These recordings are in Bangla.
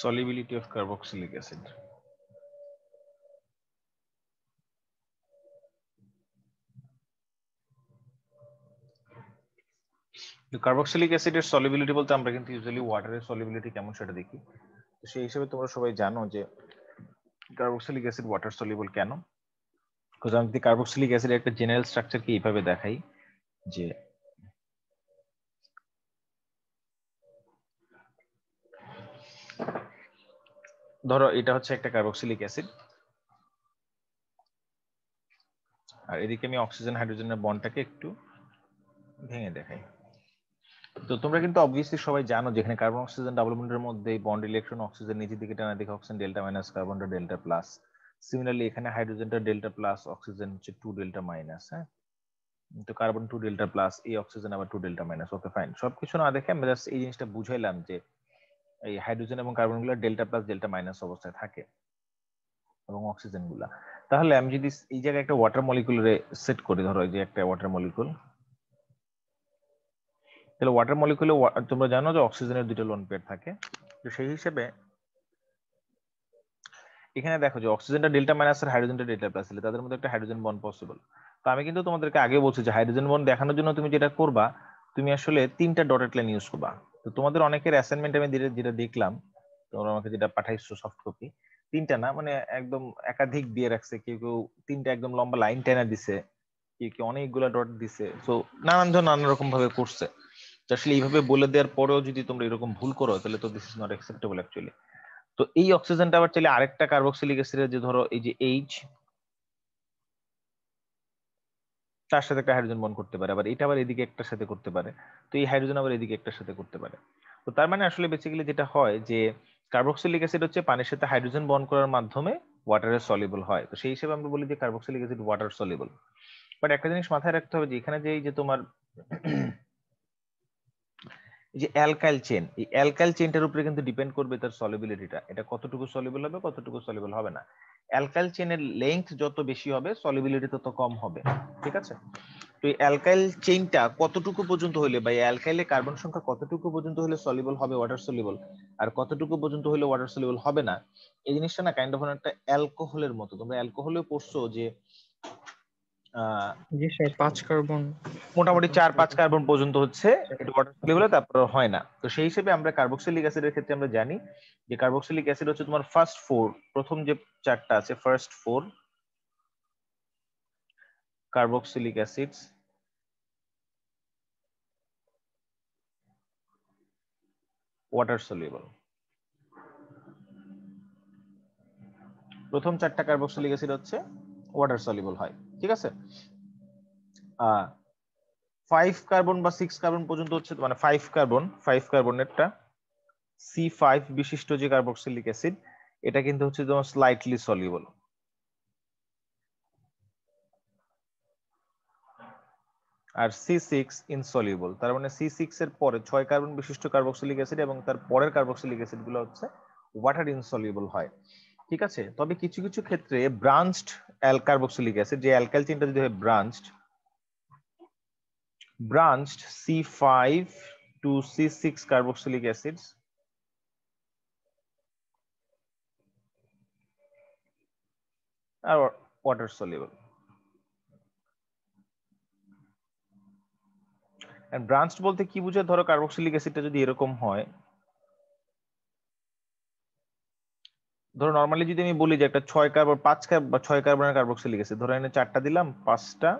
Solubility of carboxylic acid. Carboxylic অ্যাসিডের সলিবিলিটি বলতে আমরা কিন্তু ইউজুয়ালি ওয়াটারের সলিবিলিটি কেমন সেটা দেখি। তো সেই হিসেবে তোমরা সবাই জানো যে কার্বক্সিলিক অ্যাসিড ওয়াটার সলিবল কেন। বিকজ আমি যদি কার্বক্সিলিক অ্যাসিডের একটা জেনারেল স্ট্রাকচারকে এইভাবে দেখাই যে ধরো এটা হচ্ছে একটা কার্বক্সিলিক অ্যাসিড, আর এদিকে আমি অক্সিজেন হাইড্রোজেনের বন্ডটাকে একটু ভেঙে দেখাই। তো তোমরা কিন্তু অবভিয়াসলি সবাই জানো যেখানে কার্বন অক্সিজেন ডাবল বন্ডের মধ্যে বন্ড ইলেকট্রন অক্সিজেন নিচের দিকে টানা দিকে অক্সিজেন ডেল্টা মাইনাস, কার্বনটা ডেল্টা প্লাস। সিমিলারলি এখানে হাইড্রোজেনটা ডেল্টা প্লাস, অক্সিজেন হচ্ছে 2 ডেল্টা মাইনাস। হ্যাঁ, তো কার্বন 2 ডেল্টা প্লাস, এই অক্সিজেন আবার 2 ডেল্টা মাইনাস। ওকে ফাইন, সবকিছু না দেখে আমরা জাস্ট এই জিনিসটা বুঝাইলাম যে এই হাইড্রোজেন এবং কার্বন গুলো ডেল্টা প্লাস ডেল্টা মাইনাস অবস্থায় থাকে এবং অক্সিজেন গুলা। তাহলে আমি যদি এই জায়গায় একটা ওয়াটার মলিকুলরে সেট করি, ধরো এই যে একটা ওয়াটার মলিকুল, তাহলে ওয়াটার মলিকুলে তোমরা জানো যে অক্সিজেনের দুটো লোন পেয়ার থাকে। তো সেই হিসেবে এখানে দেখো যে অক্সিজেনটা ডেল্টা মাইনাস আর হাইড্রোজেনটা ডেল্টা প্লাস, তাদের মধ্যে একটা হাইড্রোজেন বন্ড পসিবল। তো আমি কিন্তু তোমাদেরকে আগে বলছি যে হাইড্রোজেন বন্ড দেখানোর জন্য তুমি যেটা করবা, তুমি আসলে 3টা ডটেড লাইন ইউজ করবা। তো তোমাদের অনেকের অ্যাসাইনমেন্ট আমি যেটা দেখলাম, তোমরা আমাকে যেটা পাঠাইছো সফট কপি, 3টা না মানে একদম একাধিক দিয়ে রাখছে। কেউ কেউ 3টা একদম লম্বা লাইন টেনে দিছে, কেউ কেউ অনেকগুলা ডট দিছে। তো নানান রকম ভাবে করছে। তো আসলে এইভাবে বলে দেওয়ার পরেও যদি তোমরা এরকম ভুল করো, তাহলে তো this is not acceptable actually. তো এই অক্সিজেনটা আবার চাইলে আরেকটা কার্বক্সিলিক অ্যাসিডের, যে ধরো এই যে এইচ, তার সাথে একটা হাইড্রোজেন বন্ড করতে পারে, আবার এটা আবার এদিকে একটার সাথে করতে পারে। তো এই হাইড্রোজেন আবার এদিকে একটার সাথে করতে পারে। তো তার মানে আসলে বেসিক্যালি যেটা হয় যে কার্বক্সিলিক অ্যাসিড হচ্ছে পানির সাথে হাইড্রোজেন বন্ড করার মাধ্যমে ওয়াটারে সলিবল হয়। তো সেই হিসেবে আমরা বলি যে carboxylic acid water soluble. But একটা জিনিস মাথায় রাখতে হবে যে এখানে যে এই যে তোমার এই যে অ্যালকাইল চেন, এই অ্যালকাইল চেনটার উপরে কিন্তু ডিপেন্ড করবে তার সলিবিলিটিটা, এটা কতটুকু সলিবল হবে কতটুকু সলিবল হবে না। অ্যালকাইল চেনের লেংথ যত বেশি হবে সলিবিলিটি তত কম হবে। ঠিক আছে, তো এই অ্যালকাইল চেইনটা কতটুকু পর্যন্ত হলে বা অ্যালকাইলে কার্বন সংখ্যা কতটুকু পর্যন্ত হলে সলিবল হবে ওয়াটার সলিবল, আর কতটুকু পর্যন্ত হলে ওয়াটার সলিবল হবে না, এই জিনিসটা না কাইন্ড অফ একটা অ্যালকোহলের মতো। তোমরা অ্যালকোহলেও পড়ছো যে জি স্যার 5 কার্বন মোটামুটি 4-5 কার্বন পর্যন্ত হচ্ছে এটা ওয়াটার সলিবল, তারপর হয় না। তো সেই হিসেবে আমরা কার্বক্সিলিক অ্যাসিডের ক্ষেত্রে আমরা জানি যে কার্বক্সিলিক অ্যাসিড হচ্ছে তোমার ফার্স্ট 4, প্রথম যে 4টা আছে first 4 carboxylic acids water soluble. প্রথম 4টা কার্বক্সিলিক অ্যাসিড হচ্ছে ওয়াটার সলিবল হয়। ঠিক আছে, 5 কার্বন বা 6 কার্বন পর্যন্ত হচ্ছে মানে 5 কার্বনেরটা C5 বিশিষ্ট যে কার্বক্সিলিক অ্যাসিড, এটা কিন্তু হচ্ছে তোমার স্লাইটলি সলিবল। আর C6 ইনসলিউবল। তার মানে C6 এর পরে 6 কার্বন বিশিষ্ট কার্বক্সিলিক অ্যাসিড এবং তার পরের কার্বক্সিলিক অ্যাসিড গুলো হচ্ছে ওয়াটার ইনসলিউবল হয়। ঠিক আছে, তবে কিছু কিছু ক্ষেত্রে ব্রাঞ্চড কার্বক্সিলিক অ্যাসিড, যে অ্যালকাইল চেইনটা যদি হয় branched C5 to C6 carboxylic acids are water soluble. And branched বলতে কি বুঝায়, ধরো কার্বক্সিলিক অ্যাসিডটা যদি এরকম হয়, ধরো নরমালি যদি আমি বলি যে একটা 6 কার্বন 5 কার্বন বা 6 কার্বনের কার্বক্সিলিক অ্যাসিড, ধরো এখানে 4টা দিলাম, 5টা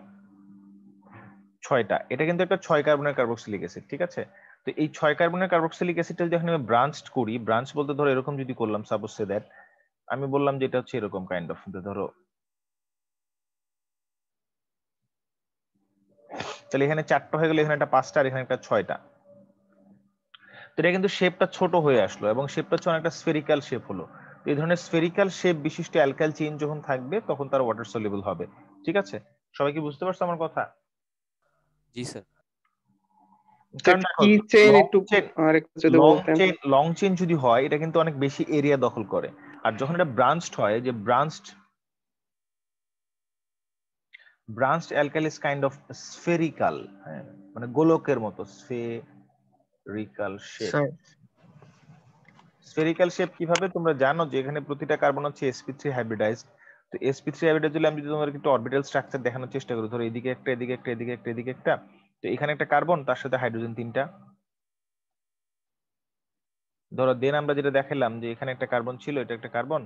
6টা, এটা কিন্তু একটা 6 কার্বনের কার্বক্সিলিক অ্যাসিড। ঠিক আছে, তো এই 6 কার্বনের কার্বক্সিলিক অ্যাসিডটা যখন আমি ব্রাঞ্চড করি, ব্রাঞ্চ বলতে ধরো এরকম যদি করলাম, সাপোজ সে দ্যাট আমি বললাম যে এটা হচ্ছে এরকম কাইন্ড অফ, ধরো তাহলে এখানে 4টা হয়ে গেল, এখানে একটা 5টা আর এখানে একটা 6টা। তো এটা কিন্তু শেপটা ছোট হয়ে আসলো এবং শেপটা হচ্ছে অনেকটা স্ফেরিক্যাল শেপ হলো। এই ধরনের স্ফেরিক্যাল শেপ বিশিষ্ট অ্যালকাইল চেইন যখন থাকবে তখন তার ওয়াটার সলিবল হবে। ঠিক আছে, সবাই কি বুঝতে পারছো আমার কথা? জি স্যার। কারণ দেখো কি চেইন লং একটু চেইন আরেকটু যদি বলতেন। লং চেইন যদি হয় এটা কিন্তু অনেক বেশি এরিয়া দখল করে। আর যখন এটা ব্রাঞ্চড হয়, যে branched alkyl is kind of spherical, হ্যাঁ মানে গোলকের মতো spherical shape. Sir spherical shape কিভাবে তোমরা জানো যে এখানে প্রতিটা কার্বন হচ্ছে sp3 হাইব্রিডাইজড। তো sp3 হাইব্রিডাইজড হলে আমি যদি তোমাদেরকে একটু অরবিটাল স্ট্রাকচার দেখানোর চেষ্টা করি, ধরো এদিকে একটা, এদিকে একটা, এদিকে একটা, এদিকে একটা, তো এখানে একটা কার্বন, তার সাথে হাইড্রোজেন 3টা। ধরো দেন আমরা যেটা দেখালাম যে এখানে একটা কার্বন ছিল, এটা একটা কার্বন,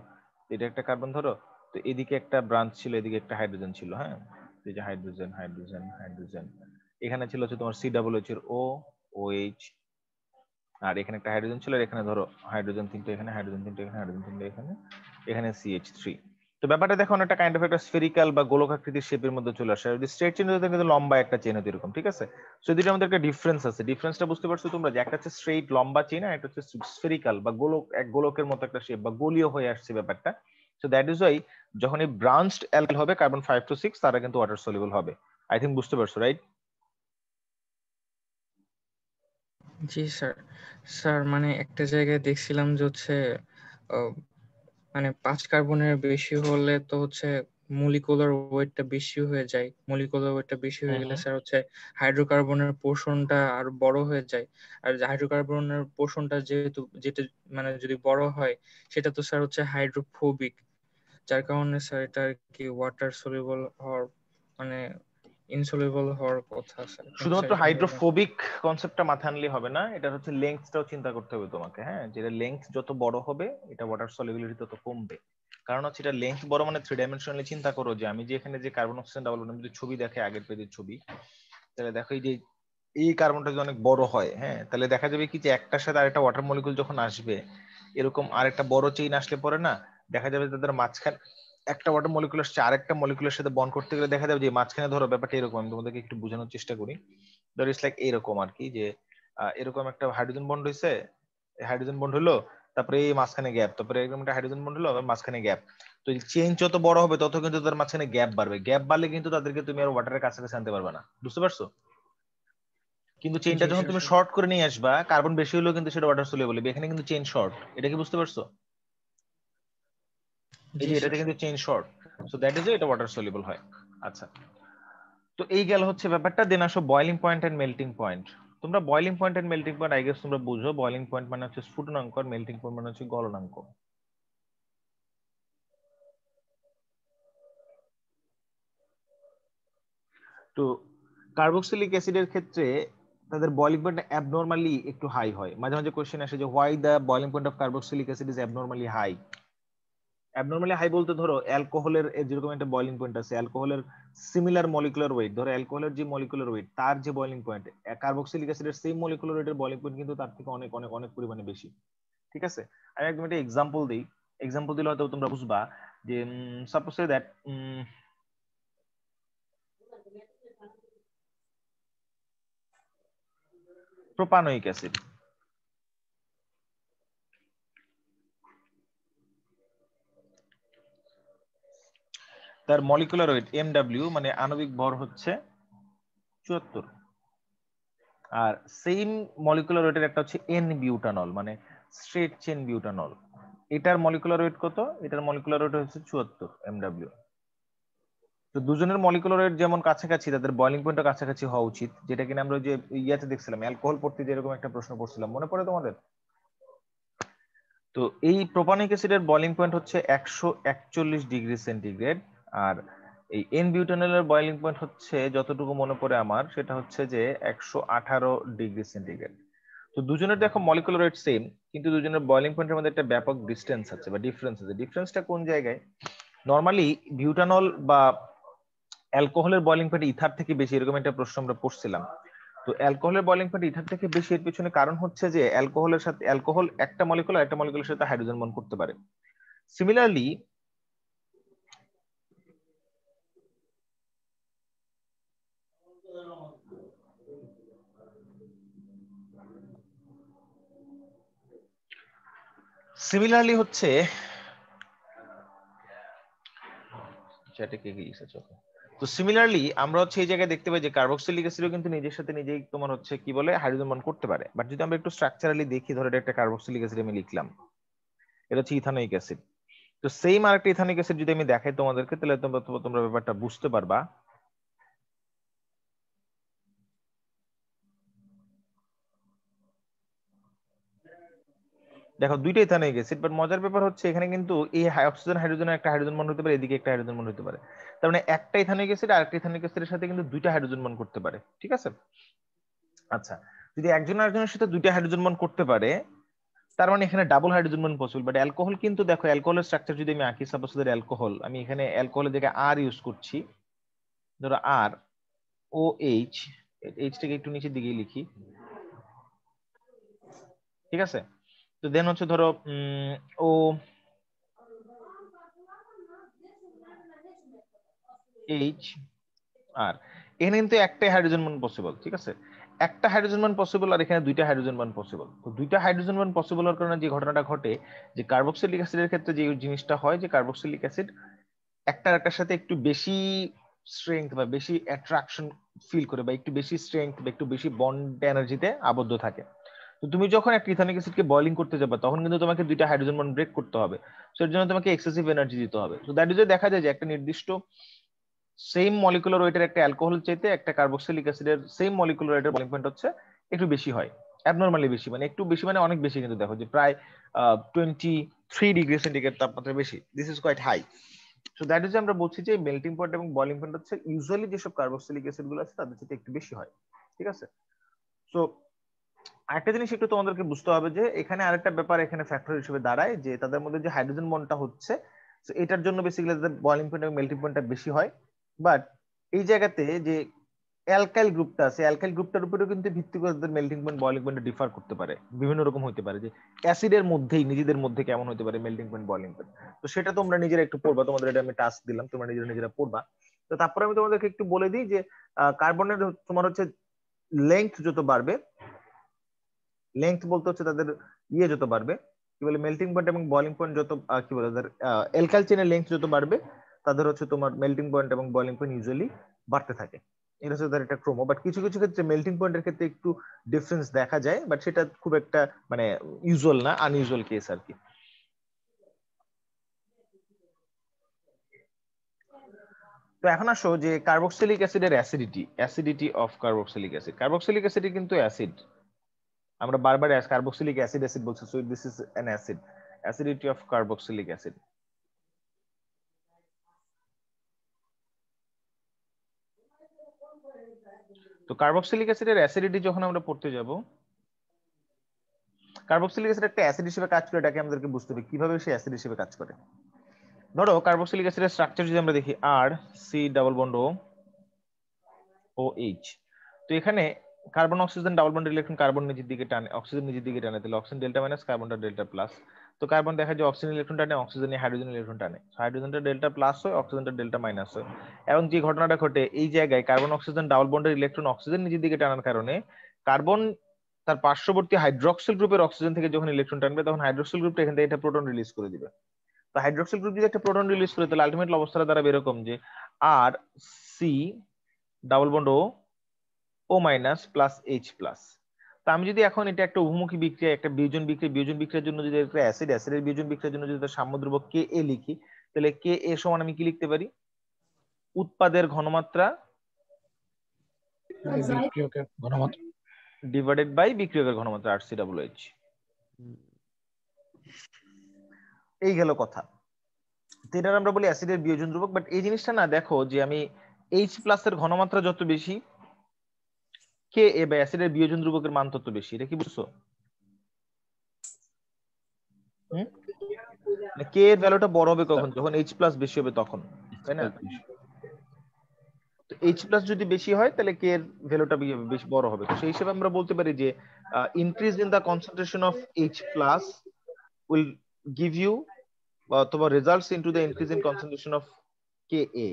এটা একটা কার্বন ধরো, তো এদিকে একটা ব্রাঞ্চ ছিল, এদিকে একটা হাইড্রোজেন ছিল, হ্যাঁ, এই যে হাইড্রোজেন হাইড্রোজেন হাইড্রোজেন, এখানে ছিল হচ্ছে তোমার COOH এর O OH, আর এখানে একটা হাইড্রোজেন ছিল, আর এখানে ধরো হাইড্রোজেন 3টে, এখানে হাইড্রোজেন 3টে, এখানে হাইড্রোজেন 3টে, এখানে এখানে CH3। তো ব্যাপারটা দেখো একটা কাইন্ড অফ একটা স্ফেরিক্যাল বা গোলকাকৃতির শেপের মধ্যে চলে আসে। যদি স্ট্রেট চেন হতো কিন্তু লম্বা একটা চেন হতো এরকম, ঠিক আছে? সো দুটোর মধ্যে একটা ডিফারেন্স আছে। ডিফারেন্সটা বুঝতে পারছো তোমরা, যে একটা হচ্ছে স্ট্রেট লম্বা চেন, আর একটা হচ্ছে স্ফেরিক্যাল বা গোলক, এক গোলকের মতো একটা শেপ বা গোলীয় হয়ে আসছে ব্যাপারটা। সো দ্যাট ইজ ওয়াই যখন এই ব্রাঞ্চড অ্যালকোহল হবে কার্বন 5 to 6, তারা কিন্তু ওয়াটার সলিউবল হবে। আই থিংক বুঝতে পারছো, রাইট? জি স্যার। স্যার মানে একটা জায়গায় দেখছিলাম যে হচ্ছে আহ, মানে 5 কার্বনের বেশি হলে তো হচ্ছে মলিকুলার ওয়েটটা বেশি হয়ে যায়। মলিকুলার ওয়েটটা বেশি হয়ে গেলে স্যার হচ্ছে হাইড্রোকার্বনের পোর্শনটা আরো বড় হয়ে যায়। আর হাইড্রোকার্বনের পোর্শনটা যেহেতু যেটা মানে যদি বড় হয়, সেটা তো স্যার হচ্ছে হাইড্রোফোবিক, যার কারণে স্যার এটা আর কি ওয়াটার সলিউবল হওয়ার মানে ইনসলিউবল হওয়ার কথা স্যার, কিন্তু স্যার শুধুমাত্র এটা হলো না। হাইড্রোফোবিক কনসেপ্টটা মাথায় আনলে হবে না, এটা হচ্ছে লেন্থটাও চিন্তা করতে হবে তোমাকে, হ্যাঁ, যেটা লেন্থ যত বড় হবে এটা ওয়াটার সলিবিলিটি তত কমবে। কারণ হচ্ছে এটা লেন্থ বড় মানে 3 ডাইমেনশনালি চিন্তা করো, যে আমি যে এখানে যে কার্বন অক্সিজেন ডাবল বন্ড যদি ছবি দেখে আগের পেজের ছবি, তাহলে দেখো এই যে এই কার্বনটা যদি অনেক বড় হয়, হ্যাঁ, তাহলে দেখা যাবে কি যে একটার সাথে আরেকটা ওয়াটার মলিকুল যখন আসবে, এরকম আরেকটা বড় চেইন আসলে পরে না, দেখা যাবে তাদের মাঝখানে একটা ওয়াটার মলিকুল আসছে আরেকটা মলিকুলের সাথে বন্ড করতে গেলে দেখা যাবে যে মাঝখানে ধরো ব্যাপারটা এরকম, আমি তোমাদেরকে একটু বোঝানোর চেষ্টা করি। ধর ইটস লাইক এরকম আর কি, যে এরকম একটা হাইড্রোজেন বন্ড হইছে, হাইড্রোজেন বন্ড হলো, তারপরে এই মাঝখানে গ্যাপ, তারপরে এরকম একটা হাইড্রোজেন বন্ড হলো, আবার মাঝখানে গ্যাপ। তো চেইন যত বড় হবে তত কিন্তু তাদের মাঝখানে গ্যাপ বাড়বে, গ্যাপ বাড়লে কিন্তু তাদেরকে তুমি আর ওয়াটারের কাছাকাছি আনতে পারবে না, বুঝতে পারছো? কিন্তু চেইনটা জি যখন স্যার। তুমি শর্ট করে নিয়ে আসবা, কার্বন বেশি হলেও কিন্তু সেটা ওয়াটার সলিউবল হবে, এখানে কিন্তু চেইন শর্ট, এটা কি বুঝতে পারছো? এই জি যে স্যার। এটাতে কিন্তু chain short, so that is এটা ওয়াটার সলিউবল হয়। আচ্ছা, তো এই গেল হচ্ছে ব্যাপারটা। দেন আসো boiling point and melting point. তোমরা boiling point and melting point I guess তোমরা বুঝো। বয়লিং পয়েন্ট মানে হচ্ছে স্ফুটনাঙ্ক, আর মেল্টিং পয়েন্ট মানে হচ্ছে গলনাঙ্ক। তো কার্বক্সিলিক অ্যাসিডের ক্ষেত্রে তাদের বয়লিং পয়েন্ট অ্যাবনরমালি একটু হাই হয়। মাঝে মাঝে কোশ্চেন আসে যে why the boiling point of carboxylic acid is abnormally high. Abnormally high বলতে ধরো অ্যালকোহলের যেরকম একটা বয়লিং পয়েন্ট আছে, অ্যালকোহলের সিমিলার মলিকুলার ওয়েট, ধরো অ্যালকোহলের যে মলিকুলার ওয়েট তার যে বয়লিং পয়েন্ট, কার্বক্সিলিক অ্যাসিডের সেম মলিকুলার ওয়েটের বয়লিং পয়েন্ট কিন্তু তার থেকে অনেক অনেক অনেক পরিমাণে বেশি, ঠিক আছে? আমি একদম একটা এক্সাম্পল দিই, এক্সাম্পল দিলে হয়তো তোমরা বুঝবা। যে suppose say that propanoic acid, তার মলিকুলার ওয়েট MW মানে আণবিক ভর হচ্ছে 74, আর সেম মলিকুলার ওয়েটের একটা হচ্ছে N বিউটানল মানে স্ট্রেট চেন বিউটানল, এটার মলিকুলার ওয়েট কত? এটার মলিকুলার ওয়েট হচ্ছে 74 MW। তো দুজনের মলিকুলার ওয়েট যেমন কাছাকাছি, তাদের বয়লিং পয়েন্টও কাছাকাছি হওয়া উচিত, যেটা কিনা আমরা ওই যে ইয়াতে দেখছিলাম অ্যালকোহল পড়তে যেরকম একটা প্রশ্ন পড়ছিলাম, মনে পড়ে তোমাদের? তো এই প্রোপানিক অ্যাসিডের বয়লিং পয়েন্ট হচ্ছে 141 ডিগ্রি সেন্টিগ্রেড, আর এই এন বিউটানলের বয়লিং পয়েন্ট হচ্ছে যতটুকু মনে পড়ে আমার, সেটা হচ্ছে যে 118 ডিগ্রি সেন্টিগ্রেড। তো দুজনের দেখো মলিকুলার ওয়েট সেম, কিন্তু দুজনের বয়লিং পয়েন্টের মধ্যে একটা ব্যাপক ডিস্টেন্স আছে বা ডিফারেন্স আছে। ডিফারেন্সটা কোন জায়গায়? নর্মালি বিউটানল বা অ্যালকোহলের বয়লিং পয়েন্ট ইথার থেকে বেশি, এরকম একটা প্রশ্ন আমরা পড়ছিলাম। তো অ্যালকোহলের বয়লিং পয়েন্ট ইথার থেকে বেশি, এর পিছনে কারণ হচ্ছে যে অ্যালকোহলের সাথে অ্যালকোহল একটা মলিকুলের সাথে হাইড্রোজেন বন্ড করতে পারে। সিমিলারলি সিমিলারলি হচ্ছে চ্যাটে কে কি লিখেছে? তো সিমিলারলি আমরা হচ্ছে এই জায়গায় দেখতে পাই যে কার্বক্সিলিক অ্যাসিডও কিন্তু নিজের সাথে নিজেই তোমার হচ্ছে কি বলে হাইড্রোজেন বন্ড করতে পারে। বাট যদি আমরা একটু স্ট্রাকচারালি দেখি, ধরো এটা একটা কার্বক্সিলিক অ্যাসিড আমি লিখলাম, এটা হচ্ছে ইথানোয়িক অ্যাসিড। তো সেম আরেকটা ইথানোয়িক অ্যাসিড যদি আমি দেখাই তোমাদেরকে, তাহলে তোমরা তোমরা ব্যাপারটা বুঝতে পারবা। দেখো দুইটা ইথানোয়িক অ্যাসিড, বাট মজার ব্যাপার হচ্ছে এখানে কিন্তু এই অক্সিজেন হাইড্রোজেনের একটা হাইড্রোজেন বন্ড হতে পারে, এদিকে একটা হাইড্রোজেন বন্ড হতে পারে। তার মানে একটা ইথানোয়িক অ্যাসিড আর একটা ইথানোয়িক অ্যাসিডের সাথে কিন্তু দুইটা হাইড্রোজেন বন্ড করতে পারে, ঠিক আছে? আচ্ছা, যদি একজন আরেকজনের সাথে দুইটা হাইড্রোজেন বন্ড করতে পারে, তার মানে এখানে double hydrogen bond possible. But alcohol কিন্তু দেখো, অ্যালকোহলের স্ট্রাকচার যদি আমি আঁকি, সাপোজ অ্যালকোহল, আমি এখানে অ্যালকোহলের জায়গায় আর ইউজ করছি, ধরো আর ও এইচ, এইচটাকে একটু নিচের দিকে লিখি, ঠিক আছে? তো দেন হচ্ছে ধরো ও এইচ আর, এখানে কিন্তু একটাই হাইড্রোজেন বন্ড পসিবল, ঠিক আছে? একটা হাইড্রোজেন বন্ড পসিবল আর এখানে দুইটা হাইড্রোজেন বন্ড পসিবল। তো দুইটা হাইড্রোজেন বন্ড পসিবল হওয়ার কারণে যে ঘটনাটা ঘটে, যে কার্বক্সিলিক অ্যাসিডের ক্ষেত্রে যে জিনিসটা হয়, যে কার্বক্সিলিক অ্যাসিড একটা একটার সাথে একটু বেশি স্ট্রেংথ বা বেশি অ্যাট্রাকশন ফিল করে, বা একটু বেশি স্ট্রেংথ বা একটু বেশি বন্ড এনার্জিতে আবদ্ধ থাকে। তো তুমি যখন একটা ইথানিক অ্যাসিডকে বয়লিং করতে যাবে, তখন কিন্তু তোমাকে দুইটা হাইড্রোজেন বন্ড ব্রেক করতে হবে। সো এর জন্য তোমাকে এক্সেসিভ এনার্জি দিতে হবে। তো দ্যাট ইজ দেখা যায় যে একটা নির্দিষ্ট সেম মলিকুলার ওয়েটের একটা অ্যালকোহল চাইতে একটা কার্বক্সিলিক অ্যাসিডের সেম মলিকুলার ওয়েটের বয়লিং পয়েন্ট হচ্ছে একটু বেশি হয়, অ্যাবনরমালি বেশি, মানে একটু বেশি মানে অনেক বেশি, কিন্তু দেখো যে প্রায় 23 ডিগ্রি সেন্টিগ্রেড তাপমাত্রা বেশি। This is quite high. So that is আমরা বলছি যে মেল্টিং পয়েন্ট এবং বয়লিং পয়েন্ট হচ্ছে ইউজুয়ালি যেসব কার্বক্সিলিক অ্যাসিড গুলো আছে তাদের সাথে একটু বেশি হয়, ঠিক আছে? সো আরেকটা জিনিস একটু তোমাদেরকে বুঝতে হবে যে এখানে আরেকটা ব্যাপার এখানে ফ্যাক্টর হিসেবে দাঁড়ায়, যে তাদের মধ্যে যে হাইড্রোজেন বন্ডটা হচ্ছে, তো এটার জন্য বেসিক্যালি তাদের বয়লিং পয়েন্ট এবং মেল্টিং পয়েন্টটা বেশি হয়। বাট এই জায়গাতে যে অ্যালকাইল গ্রুপটা আছে, অ্যালকাইল গ্রুপটার উপরেও কিন্তু ভিত্তি করে তাদের melting point boiling point differ করতে পারে, বিভিন্ন রকম হতে পারে, যে অ্যাসিডের মধ্যেই নিজেদের মধ্যে কেমন হতে পারে মেল্টিং পয়েন্ট বয়লিং পয়েন্ট। তো সেটা তোমরা নিজেরা একটু পড়বা, তোমাদের এটা আমি টাস্ক দিলাম, তোমরা নিজেরা পড়বা। তো তারপরে আমি তোমাদেরকে একটু বলে দিই যে কার্বনের তোমার হচ্ছে লেংথ যত বাড়বে, লেংথ বলতে হচ্ছে তাদের যত বাড়বে, কি বলে, মেল্টিং পয়েন্ট এবং বয়লিং পয়েন্ট যত কি বলে তাদের অ্যালকাইল চেনের লেংথ যত বাড়বে, তাদের হচ্ছে তোমার মেল্টিং পয়েন্ট এবং বয়লিং পয়েন্ট ইউজুয়ালি বাড়তে থাকে। এটা হচ্ছে তাদের একটা ক্রম। বাট কিছু কিছু ক্ষেত্রে মেল্টিং পয়েন্টের ক্ষেত্রে একটু ডিফারেন্স দেখা যায়, বাট সেটা খুব একটা মানে ইউজুয়াল না, আনইউজুয়াল কেস আর কি। তো এখন আসো যে কার্বক্সিলিক অ্যাসিডের acidity of carboxylic acid. Carboxylic acid কিন্তু অ্যাসিড, আমরা বারবার কার্বক্সিলিক অ্যাসিড অ্যাসিড বলছি, so this is an acid, acidity of carboxylic acid. তো কার্বক্সিলিক অ্যাসিডের অ্যাসিডিটি যখন আমরা পড়তে যাব, কার্বক্সিলিক অ্যাসিড একটা অ্যাসিড হিসেবে কাজ করে, এটাকে আমাদেরকে বুঝতে হবে কিভাবে সে অ্যাসিড হিসেবে কাজ করে। ধরো কার্বক্সিলিক অ্যাসিডের স্ট্রাকচার যদি আমরা দেখি, আর C double bond O H. তো এখানে carbon oxygen double bond electron carbon নিচের দিকে টানে, অক্সিজেন নিচের দিকে টানে, তাহলে অক্সিজেন ডেল্টা মাইনাস, কার্বনটা ডেল্টা প্লাস। তো কার্বন দেখা যায় অক্সিজেন ইলেকট্রন টানে, অক্সিজেন হাইড্রোজেন ইলেকট্রন টানে, হাইড্রোজেনটা ডেল্টা প্লাস হয়, অক্সিজেনটা ডেল্টা মাইনাস হয়। এবং যে ঘটনাটা ঘটে এই জায়গায়, কার্বন অক্সিজেন ডাবল বন্ডের ইলেকট্রন অক্সিজেন নিচের দিকে টানার কারণে কার্বন তার পার্শ্ববর্তী হাইড্রক্সিল গ্রুপের অক্সিজেন থেকে যখন ইলেকট্রন টানবে, তখন হাইড্রক্সিল গ্রুপটা এখান থেকে একটা প্রোটন রিলিজ করে দিবে। তো হাইড্রক্সিল গ্রুপ যদি একটা প্রোটন রিলিজ করে, তাহলে আলটিমেটলি অবস্থাটা দাঁড়াবে এরকম যে আর সি ডাবল বন্ড ও মাইনাস প্লাস এইচ প্লাস। তো আমি যদি এখন এটা একটা উভমুখী বিক্রিয়া, একটা বিয়োজন বিক্রিয়ার জন্য যদি একটা অ্যাসিডের বিয়োজন বিক্রিয়ার জন্য যদি তার সাম্যদ্রব্য কে এ লিখি, তাহলে কে এ সমান আমি কি লিখতে পারি, উৎপাদের ঘনমাত্রা বিক্রিয়কের ঘনমাত্রা ডিভাইডেড বাই বিক্রিয়কের ঘনমাত্রা, আর সি ডাবল এইচ। এই গেল কথা। তো এটার আমরা বলি অ্যাসিডের বিয়োজন ধ্রুবক। বাট এই জিনিসটা না, দেখো যে আমি এইচ প্লাস এর ঘনমাত্রা যত বেশি, কে এ বা অ্যাসিডের বিয়োজন ধ্রুবকের মান তত বেশি। এটা কি বুঝছো? কে এর ভ্যালুটা বড় হবে কখন, যখন এইচ প্লাস বেশি হবে তখন, তাই না? তো এইচ প্লাস যদি বেশি হয়, তাহলে কে এর ভ্যালুটা বেশি বড় হবে। তো সেই হিসেবে আমরা বলতে পারি যে increase in the concentration of H plus will give you অথবা results into the increase in concentration of K a.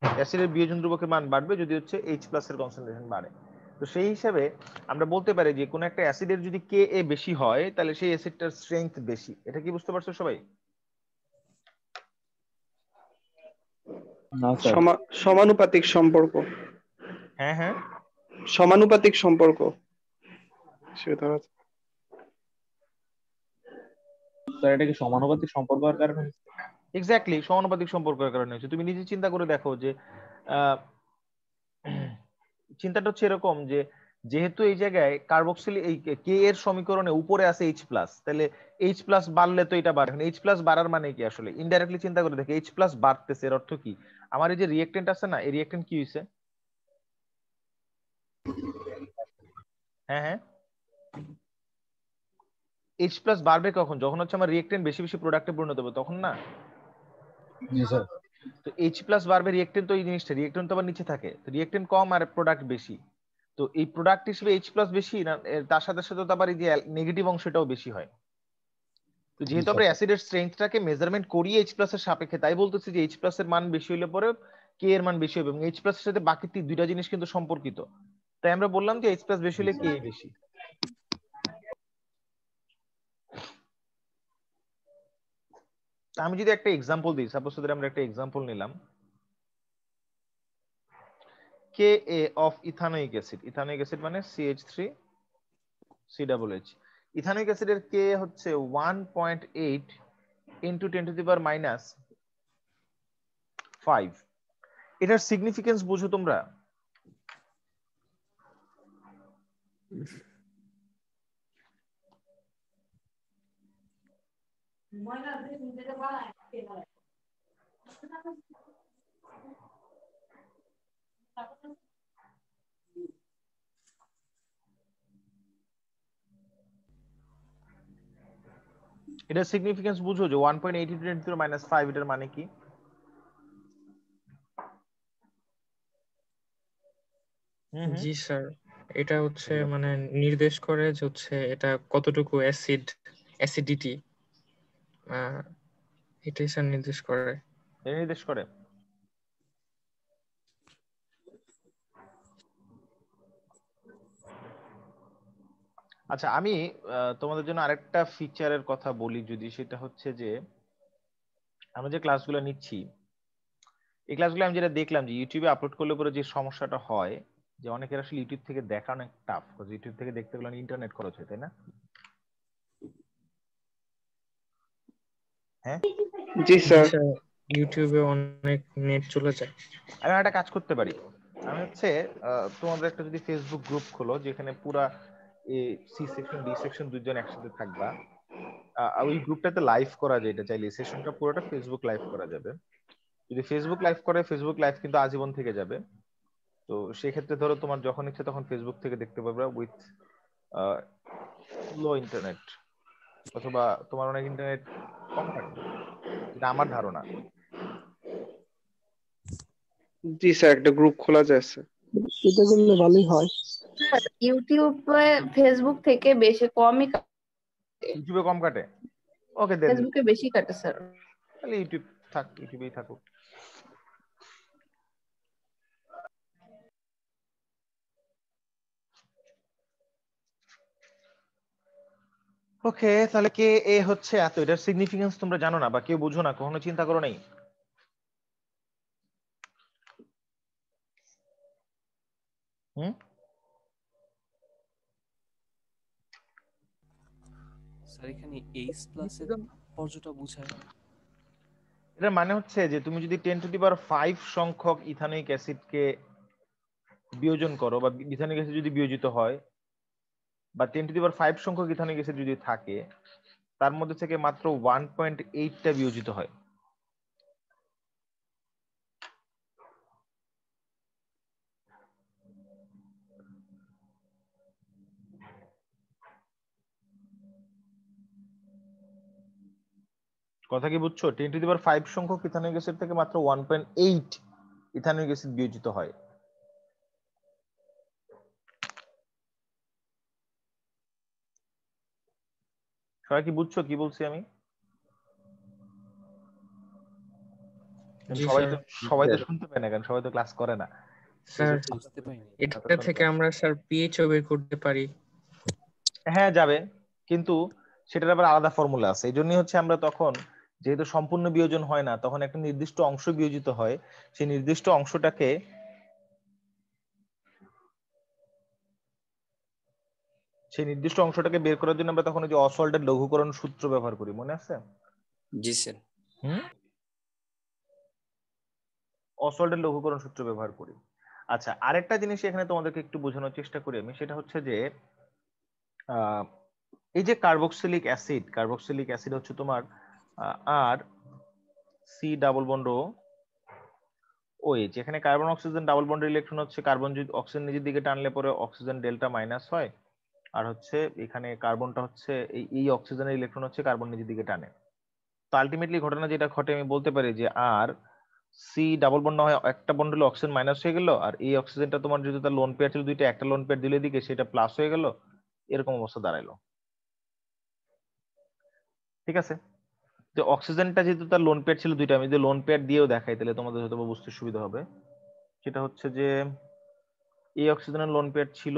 অ্যাসিডের বিয়োজন ধ্রুবকের মান বাড়বে যদি হচ্ছে এইচ প্লাস এর কনসেন্ট্রেশন বাড়ে। তো সেই হিসাবে আমরা বলতে পারি যে কোন একটা অ্যাসিডের যদি কে এ বেশি হয়, তাহলে সেই অ্যাসিডটার স্ট্রেংথ বেশি। এটা কি বুঝতে পারছো সবাই? সমানুপাতিক সম্পর্ক। হ্যাঁ হ্যাঁ, সমানুপাতিক সম্পর্ক সেটা স্যার, এটা কি সমানুপাতিক সম্পর্ক হওয়ার কারণে? এক্স্যাক্টলি, সমানুপাতিক সম্পর্কের কারণে হচ্ছে। তুমি নিজে চিন্তা করে দেখো যে চিন্তাটা হচ্ছে এরকম যে যেহেতু এই জায়গায় কার্বক্সিল এই কে এর সমীকরণে উপরে আছে H+, তাহলে H+ বাড়লে তো এটা বাড়ে। H+ বাড়ার মানে কি আসলে? ইনডাইরেক্টলি চিন্তা করে দেখে H+ বাড়তেছে, এর অর্থ কি? আমার এই যে রিঅ্যাকট্যান্ট আছে না, এই রিঅ্যাকট্যান্ট কি হইছে? হ্যাঁ হ্যাঁ, H+ বাড়বে কখন? যখন হচ্ছে আমার রিঅ্যাকট্যান্ট বেশি বেশি প্রোডাক্টে পরিণত হবে, তখন না? জি স্যার। তো H+ বাড়বে, রিঅ্যাকট্যান্ট তো এই জিনিসটা, রিঅ্যাকট্যান্ট তো আবার নিচে থাকে, রিঅ্যাকট্যান্ট কম আর প্রোডাক্ট বেশি। তো এই প্রোডাক্ট হিসেবে H+ বেশি না, তার সাথে সাথে তো আবার এই যে নেগেটিভ অংশটাও বেশি হয়। তো জি যেহেতু স্যার। আমরা অ্যাসিডের স্ট্রেংথটাকে মেজারমেন্ট করি H+ এর সাপেক্ষে, তাই বলতেছি যে H+ এর মান বেশি হলে পরে কে এর মান বেশি হবে, এবং H+ এর সাথে বাকি দুইটা জিনিস কিন্তু সম্পর্কিত। তাই আমরা বললাম যে H+ বেশি হলে কে বেশি। আমি যদি একটা এক্সাম্পল দিই, সাপোজ আমরা একটা এক্সাম্পল নিলাম, Ka of ethanoic acid, ethanoic acid মানে CH3CH। ইথানোইক অ্যাসিডের K হচ্ছে 1.8 into 10⁻⁵। এটার সিগনিফিকেন্স বুঝো তোমরা? এটার সিগনিফিকেন্স বুঝো যে 1.8 into 10⁻⁵, এটার মানে কি? জি স্যার, এটা হচ্ছে মানে নির্দেশ করে যে হচ্ছে এটা কতটুকু অ্যাসিডিটি, এটাই স্যার নির্দেশ করে। নির্দেশ করে। আচ্ছা, আমি তোমাদের জন্য আরেকটা ফিচারের কথা বলি যদি, সেটা হচ্ছে যে আমরা যে ক্লাসগুলো নিচ্ছি, এই ক্লাসগুলো আমি যেটা দেখলাম যে ইউটিউবে আপলোড করলে পরে যে সমস্যাটা হয়, যে অনেকের আসলে ইউটিউব থেকে দেখা অনেক টাফ, কারণ ইউটিউব থেকে দেখতে গেলে অনেক ইন্টারনেট খরচ হয়, তাই না? হ্যাঁ জি জি স্যার। স্যার, ইউটিউবে অনেক নেট চলে যায়। আমি একটা কাজ করতে পারি, আমি হচ্ছে তোমাদের একটা যদি ফেসবুক গ্রুপ খোলো, যেখানে পুরা সি সেকশন ডি সেকশন দুইজন একসাথে থাকবা, ওই গ্রুপটাতে লাইভ করা যায়, এটা চাইলে সেশনটা পুরোটা ফেসবুক লাইভ করা যাবে। যদি ফেসবুক লাইভ করে, ফেসবুক লাইভ কিন্তু আজীবন থেকে যাবে। তো সেক্ষেত্রে ধরো তোমার যখন ইচ্ছে তখন ফেসবুক থেকে দেখতে পারবে উইথ লো ইন্টারনেট, অথবা তোমার অনেক ইন্টারনেট কম থাকবে, এটা আমার ধারণা। জি স্যার, একটা গ্রুপ খোলা যায় স্যার। এটা করলে ভালোই হয়। স্যার ইউটিউবে ফেসবুক থেকে বেশি কমই ইউটিউবে কম কাটে? ওকে দেন, ফেসবুকে বেশি কাটে স্যার। তাহলে ইউটিউব থাক, ইউটিউবেই থাকুক। ওকে, তাহলে কে এ হচ্ছে এত, এটার সিগনিফিকেন্স তোমরা জানো না বা কেউ বুঝো না, কখনো চিন্তা করো নাই? হুম, স্যার এখানে H+ এর পর্যটা বোঝায়। এটার মানে হচ্ছে যে তুমি যদি 10⁵ সংখ্যক ইথানোইক অ্যাসিডকে বিয়োজন করো, বা ইথানোইক অ্যাসিড যদি বিয়োজিত হয়, বা 10⁵ সংখ্যক ইথানোইক অ্যাসিড যদি থাকে, তার মধ্যে থেকে মাত্র 1.8টা বিয়োজিত হয়। কথা কি বুঝছো? 10⁵ সংখ্যক ইথানোইক অ্যাসিড থেকে মাত্র 1.8 ইথানোইক অ্যাসিড বিয়োজিত হয়। সবাই কি বুঝছো কি বলছি আমি? জি সবাই স্যার। তো সবাই তো শুনতে পায় না, কারণ সবাই তো ক্লাস করে না। স্যার বুঝতে পারিনি। এটা থেকে আমরা স্যার পিএইচও বের করতে পারি। হ্যাঁ যাবে, কিন্তু সেটার আবার আলাদা ফর্মুলা আছে। এই জন্যই হচ্ছে আমরা তখন, যেহেতু সম্পূর্ণ বিয়োজন হয় না, তখন একটা নির্দিষ্ট অংশ বিয়োজিত হয়, সেই নির্দিষ্ট অংশটাকে বের করার জন্য আমরা তখন ওই যে অসল্টের লঘুকরণ সূত্র ব্যবহার করি, মনে আছে? জি স্যার। অসল্টের লঘুকরণ সূত্র ব্যবহার করি। আচ্ছা, আরেকটা জিনিস এখানে তোমাদেরকে একটু বোঝানোর চেষ্টা করি আমি, সেটা হচ্ছে যে আহ, এই যে কার্বক্সিলিক অ্যাসিড হচ্ছে তোমার R C double bond O H, এখানে কার্বন অক্সিজেন ডাবল বন্ডের ইলেকট্রন হচ্ছে কার্বন যদি অক্সিজেন নিজের দিকে টানলে পরে অক্সিজেন ডেল্টা মাইনাস হয়, আর হচ্ছে এখানে কার্বনটা হচ্ছে এই অক্সিজেনের ইলেকট্রন হচ্ছে কার্বন নিজের দিকে টানে। তো আলটিমেটলি ঘটনা যেটা ঘটে আমি বলতে পারি যে আর সি ডাবল বন্ড হয় একটা বন্ডলে অক্সিজেন মাইনাস হয়ে গেল, আর এই অক্সিজেনটা তোমার যদি তার লোন পেয়ার ছিল দুইটা, একটা লোন পেয়ার দিলে দিকে সেটা প্লাস হয়ে গেল, এরকম অবস্থা দাঁড়াইলো। ঠিক আছে, যে অক্সিজেনটা যেহেতু তার লোন পেয়ার ছিল দুইটা, আমি যদি লোন পেয়ার দিয়েও দেখাই তাহলে তোমাদের হয়তো বুঝতে সুবিধা হবে। সেটা হচ্ছে যে এই অক্সিজেনের লোন পেয়ার ছিল,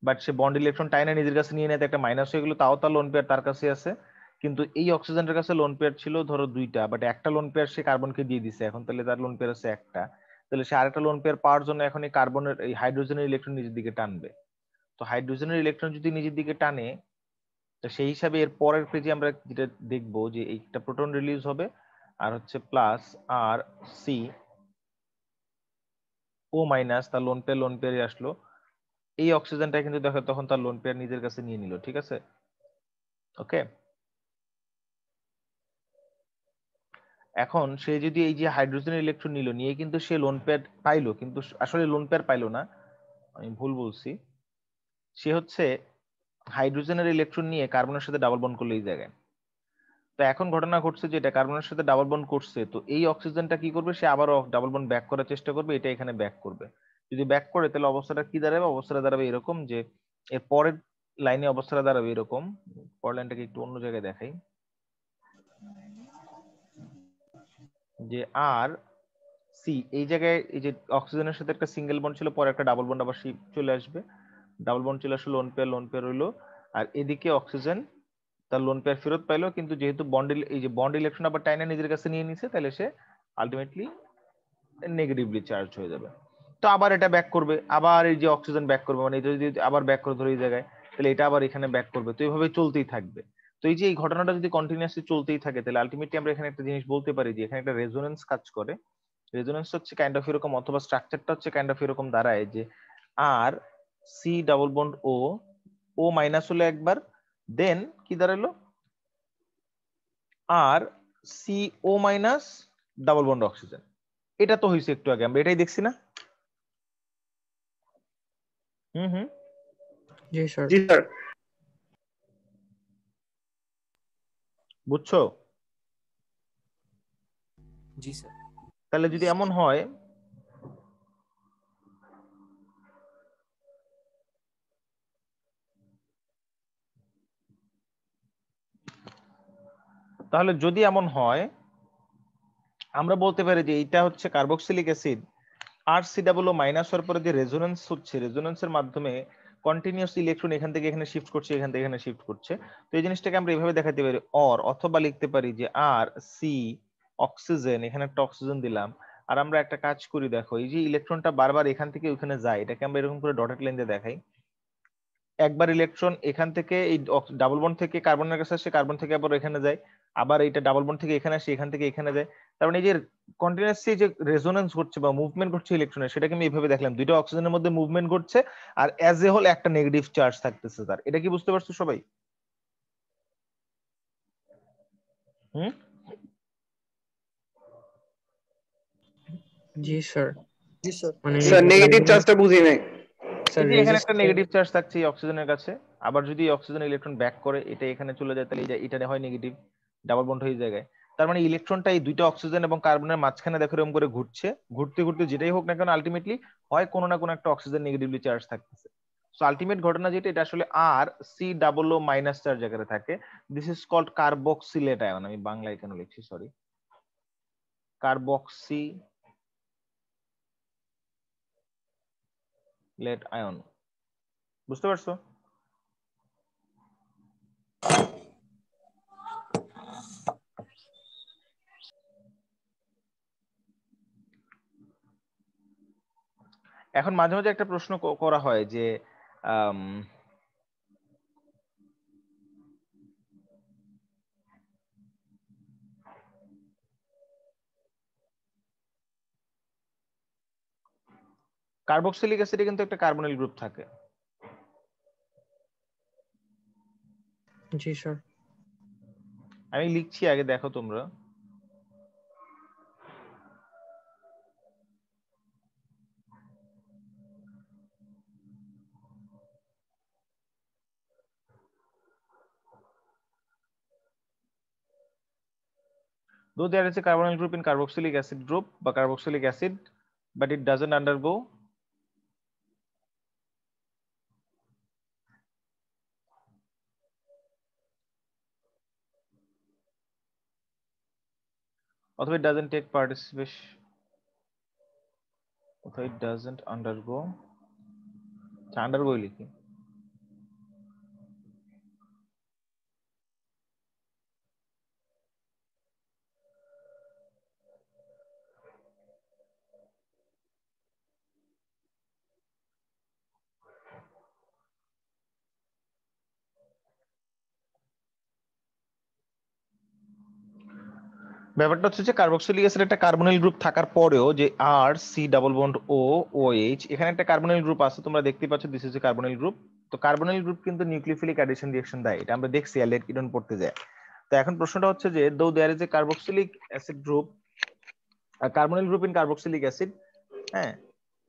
বাট সে বন্ড ইলেকট্রন টাইনা নিজের কাছে নিয়ে নেয়, একটা মাইনাস হয়ে গেলো, তাও তার লোন পেয়ার তার কাছে আছে। কিন্তু এই অক্সিজেনের কাছে লোন পেয়ার ছিল ধরো দুইটা, বাট একটা লোন পেয়ার সে কার্বনকে দিয়ে দিছে, এখন তাহলে তার লোন পেয়ার আছে একটা, তাহলে সে আরেকটা লোন পেয়ার পাওয়ার জন্য এখন এই কার্বনের এই হাইড্রোজেনের ইলেকট্রন নিজের দিকে টানবে। তো হাইড্রোজেনের ইলেকট্রন যদি নিজের দিকে টানে, তো সেই হিসাবে এর পরের পেজে আমরা যেটা দেখবো যে একটা প্রোটন রিলিজ হবে, আর হচ্ছে প্লাস আর সি ও মাইনাস তার লোন পেয়ারে আসলো, এই অক্সিজেনটা কিন্তু দেখো তখন তার লোন পেয়ার নিজের কাছে নিয়ে নিল। ঠিক আছে, ওকে। এখন সে যদি এই যে হাইড্রোজেনের ইলেকট্রন নিল, নিয়ে কিন্তু সে লোন পেয়ার পাইলো, কিন্তু আসলে লোন পেয়ার পাইলো না, আমি ভুল বলছি, সে হচ্ছে হাইড্রোজেনের ইলেকট্রন নিয়ে কার্বনের সাথে ডাবল বন্ড করলো এই জায়গায়। তো এখন ঘটনা ঘটছে যে এটা কার্বনের সাথে ডাবল বন্ড করছে, তো এই অক্সিজেনটা কি করবে, সে আবারও ডাবল বন্ড ব্যাক করার চেষ্টা করবে, এটা এখানে ব্যাক করবে। যদি ব্যাক করে তাহলে অবস্থাটা কি দাঁড়াবে, অবস্থাটা দাঁড়াবে এরকম যে এর পরের লাইনে অবস্থাটা দাঁড়াবে এরকম। পরের লাইনটাকে একটু অন্য জায়গায় দেখাই, যে আর সি এই জায়গায় এই যে অক্সিজেনের সাথে একটা সিঙ্গেল বন্ড ছিল, পরে একটা ডাবল বন্ড আবার চলে আসবে, ডাবল বন্ড চলে আসলো, লোন পেয়ার হইলো, আর এদিকে অক্সিজেন তার লোন পেয়ার ফেরত পাইলো, কিন্তু যেহেতু এই যে বন্ড ইলেকট্রন আবার টাইনা নিজের কাছে নিয়ে নিছে, তাহলে সে আলটিমেটলি নেগেটিভলি চার্জ হয়ে যাবে। তো আবার এটা ব্যাক করবে, আবার এই যে অক্সিজেন ব্যাক করবে, মানে এটা যদি আবার ব্যাক করে ধরে এই জায়গায়, তাহলে এটা আবার এখানে ব্যাক করবে, তো এইভাবে চলতেই থাকবে। তো এই যে এই ঘটনাটা যদি কন্টিনিউয়াসলি চলতেই থাকে, তাহলে আলটিমেটলি আমরা এখানে একটা জিনিস বলতে পারি যে এখানে একটা রেজোনেন্স কাজ করে। রেজোনেন্স হচ্ছে কাইন্ড অফ এরকম, অথবা স্ট্রাকচারটা হচ্ছে কাইন্ড অফ এরকম দাঁড়ায় যে আর সি ডাবল বন্ড ও, ও মাইনাস হলো একবার, দেন কি দাঁড়ালো আর সি ও মাইনাস ডাবল বন্ড অক্সিজেন। এটা তো হয়েছে একটু আগে, আমরা এটাই দেখছি না? হুম হুম, জি স্যার। জি স্যার। বুঝছো? জি স্যার। তাহলে যদি এমন হয়, তাহলে যদি এমন হয় আমরা বলতে পারি যে এইটা হচ্ছে কার্বক্সিলিক অ্যাসিড, আর সি ডাবল ও মাইনাস হওয়ার পরে যে রেজোনেন্স হচ্ছে, রেজোনেন্সের মাধ্যমে কন্টিনিউয়াস ইলেকট্রন এখান থেকে এখানে শিফট করছে, এখান থেকে এখানে শিফট করছে। তো এই জিনিসটাকে আমরা এইভাবে দেখাতে পারি, অথবা লিখতে পারি যে আর সি অক্সিজেন, এখানে একটা অক্সিজেন দিলাম, আর আমরা একটা কাজ করি, দেখো এই যে ইলেকট্রনটা বারবার এখান থেকে ওখানে যায়, এটাকে আমরা এরকম করে ডটেড লাইন দিয়ে দেখাই। একবার ইলেকট্রন এখান থেকে এই ডাবল বন্ড থেকে কার্বনের কাছে আসে, কার্বন থেকে আবার এখানে যায়, আবার এইটা ডাবল বন্ড থেকে এখানে আসে, এখান থেকে এখানে যায়। তার মানে এই যে কন্টিনিউয়াসলি যে রেজোনেন্স ঘটছে বা মুভমেন্ট ঘটছে ইলেকট্রনের, সেটাকে আমি এইভাবে দেখলাম, দুইটা অক্সিজেনের মধ্যে মুভমেন্ট ঘটছে, আর অ্যাজ এ হোল একটা নেগেটিভ চার্জ থাকতেছে তার। এটা কি বুঝতে পারছো সবাই? হুম, জি স্যার। জি স্যার। মানে স্যার নেগেটিভ চার্জটা বুঝি নাই। স্যার এই যে এখানে একটা নেগেটিভ চার্জ থাকছে এই অক্সিজেনের কাছে, আবার যদি অক্সিজেন ইলেকট্রন ব্যাক করে এটা এখানে চলে যায়, তাহলে এটা হয় নেগেটিভ, ডাবল বন্ড হয়ে জায়গায়। তার মানে ইলেকট্রনটা এই দুইটা অক্সিজেন এবং কার্বনের মাঝখানে দেখো এরকম করে ঘুরছে, ঘুরতে ঘুরতে যেটাই হোক না কেন আলটিমেটলি হয় কোনো না কোনো একটা অক্সিজেন নেগেটিভলি চার্জ থাকতেছে। সো আলটিমেট ঘটনা যেটা, এটা আসলে R C double O minus charge আকারে থাকে। This is called carboxylate ion. আমি বাংলায় কেন লিখছি, সরি, কার্বক্সিলেট আয়ন। বুঝতে পারছো? এখন মাঝে মাঝে একটা প্রশ্ন করা হয় যে আম, কার্বক্সিলিক অ্যাসিডে কিন্তু একটা কার্বনিল গ্রুপ থাকে। জি স্যার। আমি লিখছি, আগে দেখো তোমরা। Though there is a carbonyl group in carboxylic acid group বা carboxylic acid, but it doesn't undergo অথবা it doesn't take participation, অথবা it doesn't undergo, undergo লিখি। ব্যাপারটা হচ্ছে যে কার্বক্সিলিক অ্যাসিড একটা কার্বনিল গ্রুপ থাকার পরেও যে আর সি ডাবল বন্ড ও ওএইচ, এখানে একটা কার্বনিল গ্রুপ আছে, তোমরা দেখতে পাচ্ছ this is a carbonyl group. তো কার্বনিল গ্রুপ কিন্তু নিউক্লিওফিলিক অ্যাডিশন রিঅ্যাকশন দেয়, এটা আমরা দেখছি অ্যালডিহাইড কিটোন পড়তে যায়। তো এখন প্রশ্নটা হচ্ছে যে though there is a carboxylic acid group, carbonyl group in carboxylic acid, হ্যাঁ,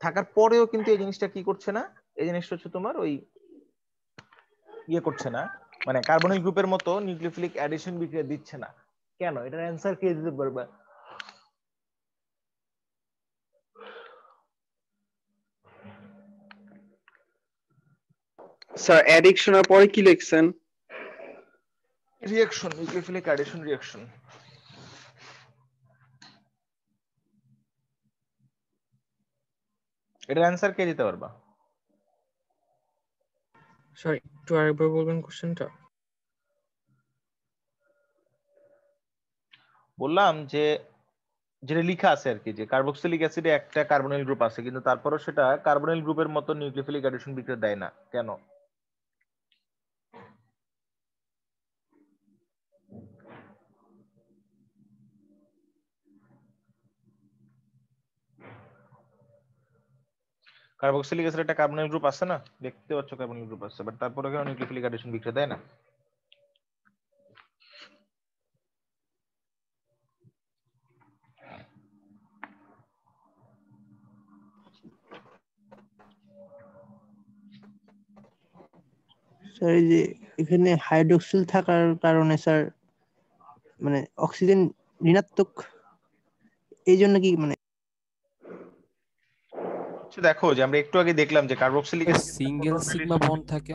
থাকার পরেও কিন্তু এই জিনিসটা কি করছে না, এই জিনিসটা হচ্ছে তোমার ওই ইয়ে করছে না, মানে কার্বনিল গ্রুপের মতো নিউক্লিওফিলিক অ্যাডিশন বিক্রিয়া দিচ্ছে না। কেন? এটার অ্যান্সার কে দিতে পারবে? স্যার অ্যাডিকশনের পরে কি লিখছেন? Reaction, nucleophilic addition reaction. এটার অ্যান্সার কে দিতে পারবা? স্যার একটু আরেকবার বলবেন কোশ্চেনটা। বললাম যে যেটা লেখা আছে আর কি, যে কার্বক্সিলিক অ্যাসিডে একটা কার্বনিল গ্রুপ আছে কিন্তু তারপরও সেটা কার্বনিল গ্রুপের মতো নিউক্লিওফিলিক অ্যাডিশন বিক্রিয়া দেয় না, কেন? কার্বক্সিলিক অ্যাসিড একটা কার্বনিল গ্রুপ আছে না, দেখতে পাচ্ছ কার্বনিল গ্রুপ আছে, বাট তারপরে কেন নিউক্লিওফিলিক অ্যাডিশন বিক্রিয়া দেয় না? স্যার এই যে এখানে হাইড্রোক্সিল থাকার কারণে স্যার মানে অক্সিজেন ঋণাত্মক, এই জন্য কি মানে দেখো যে আমরা একটু আগে দেখলাম যে carboxylic acid single sigma bond থাকে।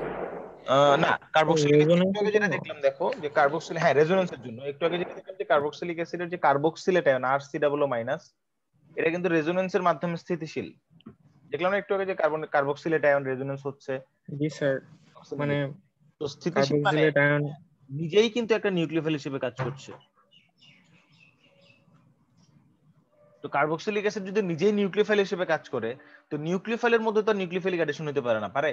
না, কার্বক্সিলিক অ্যাসিড রেজোনেন্স একটু আগে যেটা দেখলাম, দেখো যে কার্বক্সিল, হ্যাঁ রেজোনেন্সের জন্য একটু আগে যেটা দেখলাম যে কার্বক্সিলিক অ্যাসিডের যে carboxylate ion RC double O minus, এটা কিন্তু রেজোনেন্সের মাধ্যমে স্থিতিশীল। দেখলাম না একটু আগে যে কার্বক্সিলেট আয়ন রেজোনেন্স হচ্ছে। জি স্যার, মানে তো স্থিতিশীল মানে কার্বক্সিলেট আয়ন নিজেই কিন্তু একটা নিউক্লিওফিল হিসেবে কাজ করছে। তো কার্বক্সিলিক অ্যাসিড যদি নিজেই নিউক্লিওফাইল হিসেবে কাজ করে, তো নিউক্লিওফাইলের মধ্যে তো নিউক্লিওফিলিক অ্যাডিশন হতে পারে না, পারে?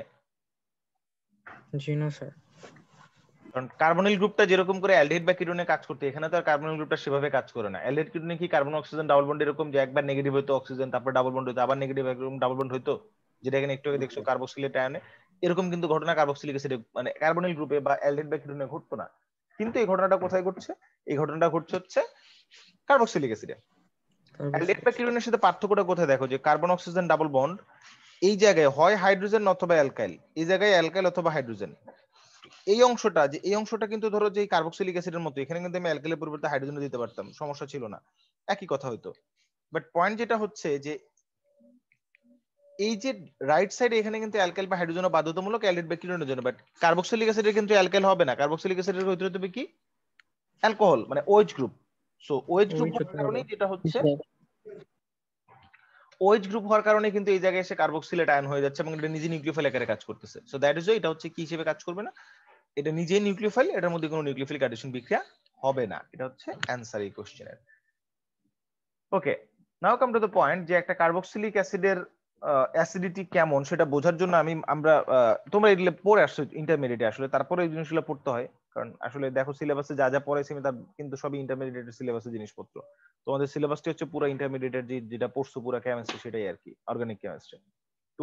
জি না স্যার। কারণ কার্বনিল গ্রুপটা যেরকম করে অ্যালডিহাইড বা কিটোনে কাজ করতে, এখানে তো আর কার্বনিল গ্রুপটা সেভাবে কাজ করে না। অ্যালডিহাইড কিটোনে কি কার্বন অক্সিজেন ডাবল বন্ড এরকম যে একবার নেগেটিভ হতো অক্সিজেন, তারপর ডাবল বন্ড হতো, আবার নেগেটিভ এরকম ডাবল বন্ড হতো, যেটা এখানে একটু আগে দেখছো কার্বক্সিলেট আয়নে, এরকম কিন্তু ঘটনা কার্বক্সিলিক অ্যাসিডে মানে কার্বনিল গ্রুপে বা অ্যালডিহাইড বা কিটোনে ঘটতো না। কিন্তু এই ঘটনাটা কোথায় ঘটছে? এই ঘটনাটা ঘটছে হচ্ছে কার্বক্সিলিক অ্যাসিডে। অ্যালডিহাইড বা কিটোনের সাথে পার্থক্যটা কোথায় দেখো, যে কার্বন অক্সিজেন ডাবল বন্ড এই জায়গায় হয় হাইড্রোজেন অথবা অ্যালকাইল, এই জায়গায় অ্যালকাইল অথবা হাইড্রোজেন। এই অংশটা, যে এই অংশটা কিন্তু ধরো যে কার্বক্সিলিক অ্যাসিডের মতো, এখানে কিন্তু আমি অ্যালকাইলের পরিবর্তে হাইড্রোজেন দিতে পারতাম, সমস্যা ছিল না, একই কথা হতো। বাট পয়েন্ট যেটা হচ্ছে যে এই যে রাইট সাইডে এখানে কিন্তু অ্যালকাইল বা হাইড্রোজেন বাধ্যতামূলক অ্যালডিহাইড বা কিটোনের জন্য, বাট কার্বক্সিলিক অ্যাসিডের কিন্তু অ্যালকাইল হবে না, কার্বক্সিলিক অ্যাসিডের ভিতরে হবে কি অ্যালকোহল, মানে OH group. So OH group হওয়ার কারণে যেটা হচ্ছে, OH গ্রুপ হওয়ার কারণে কিন্তু এই জায়গায় এসে কার্বক্সিলেট আয়ন হয়ে যাচ্ছে এবং এটা নিজে নিউক্লিওফাইল আকারে কাজ করতেছে। সো দ্যাট ইজ এটা হচ্ছে কি হিসেবে কাজ করবে না, এটা নিজেই নিউক্লিওফাইল, এটার মধ্যে কোনো নিউক্লিওফিলিক অ্যাডিশন বিক্রিয়া হবে না। এটা হচ্ছে অ্যানসার এই কোশ্চেনের। ওকে, নাও কাম টু দ্য পয়েন্ট, যে একটা কার্বক্সিলিক অ্যাসিডের অ্যাসিডিটি কেমন সেটা বোঝার জন্য আমরা তোমরা এগুলো পড়ে আসছো ইন্টারমিডিয়েটে, আসলে তারপরে এই জিনিসগুলো পড়তে হয়, কারণ আসলে দেখো সিলেবাসে যা যা পড়াইছি আমি তার কিন্তু সবই ইন্টারমিডিয়েটের সিলেবাসের জিনিসপত্র। তোমাদের সিলেবাসটি হচ্ছে পুরো ইন্টারমিডিয়েটের যেটা পড়ছো পুরো কেমিস্ট্রি, সেটাই আর কি, অর্গানিক কেমিস্ট্রি।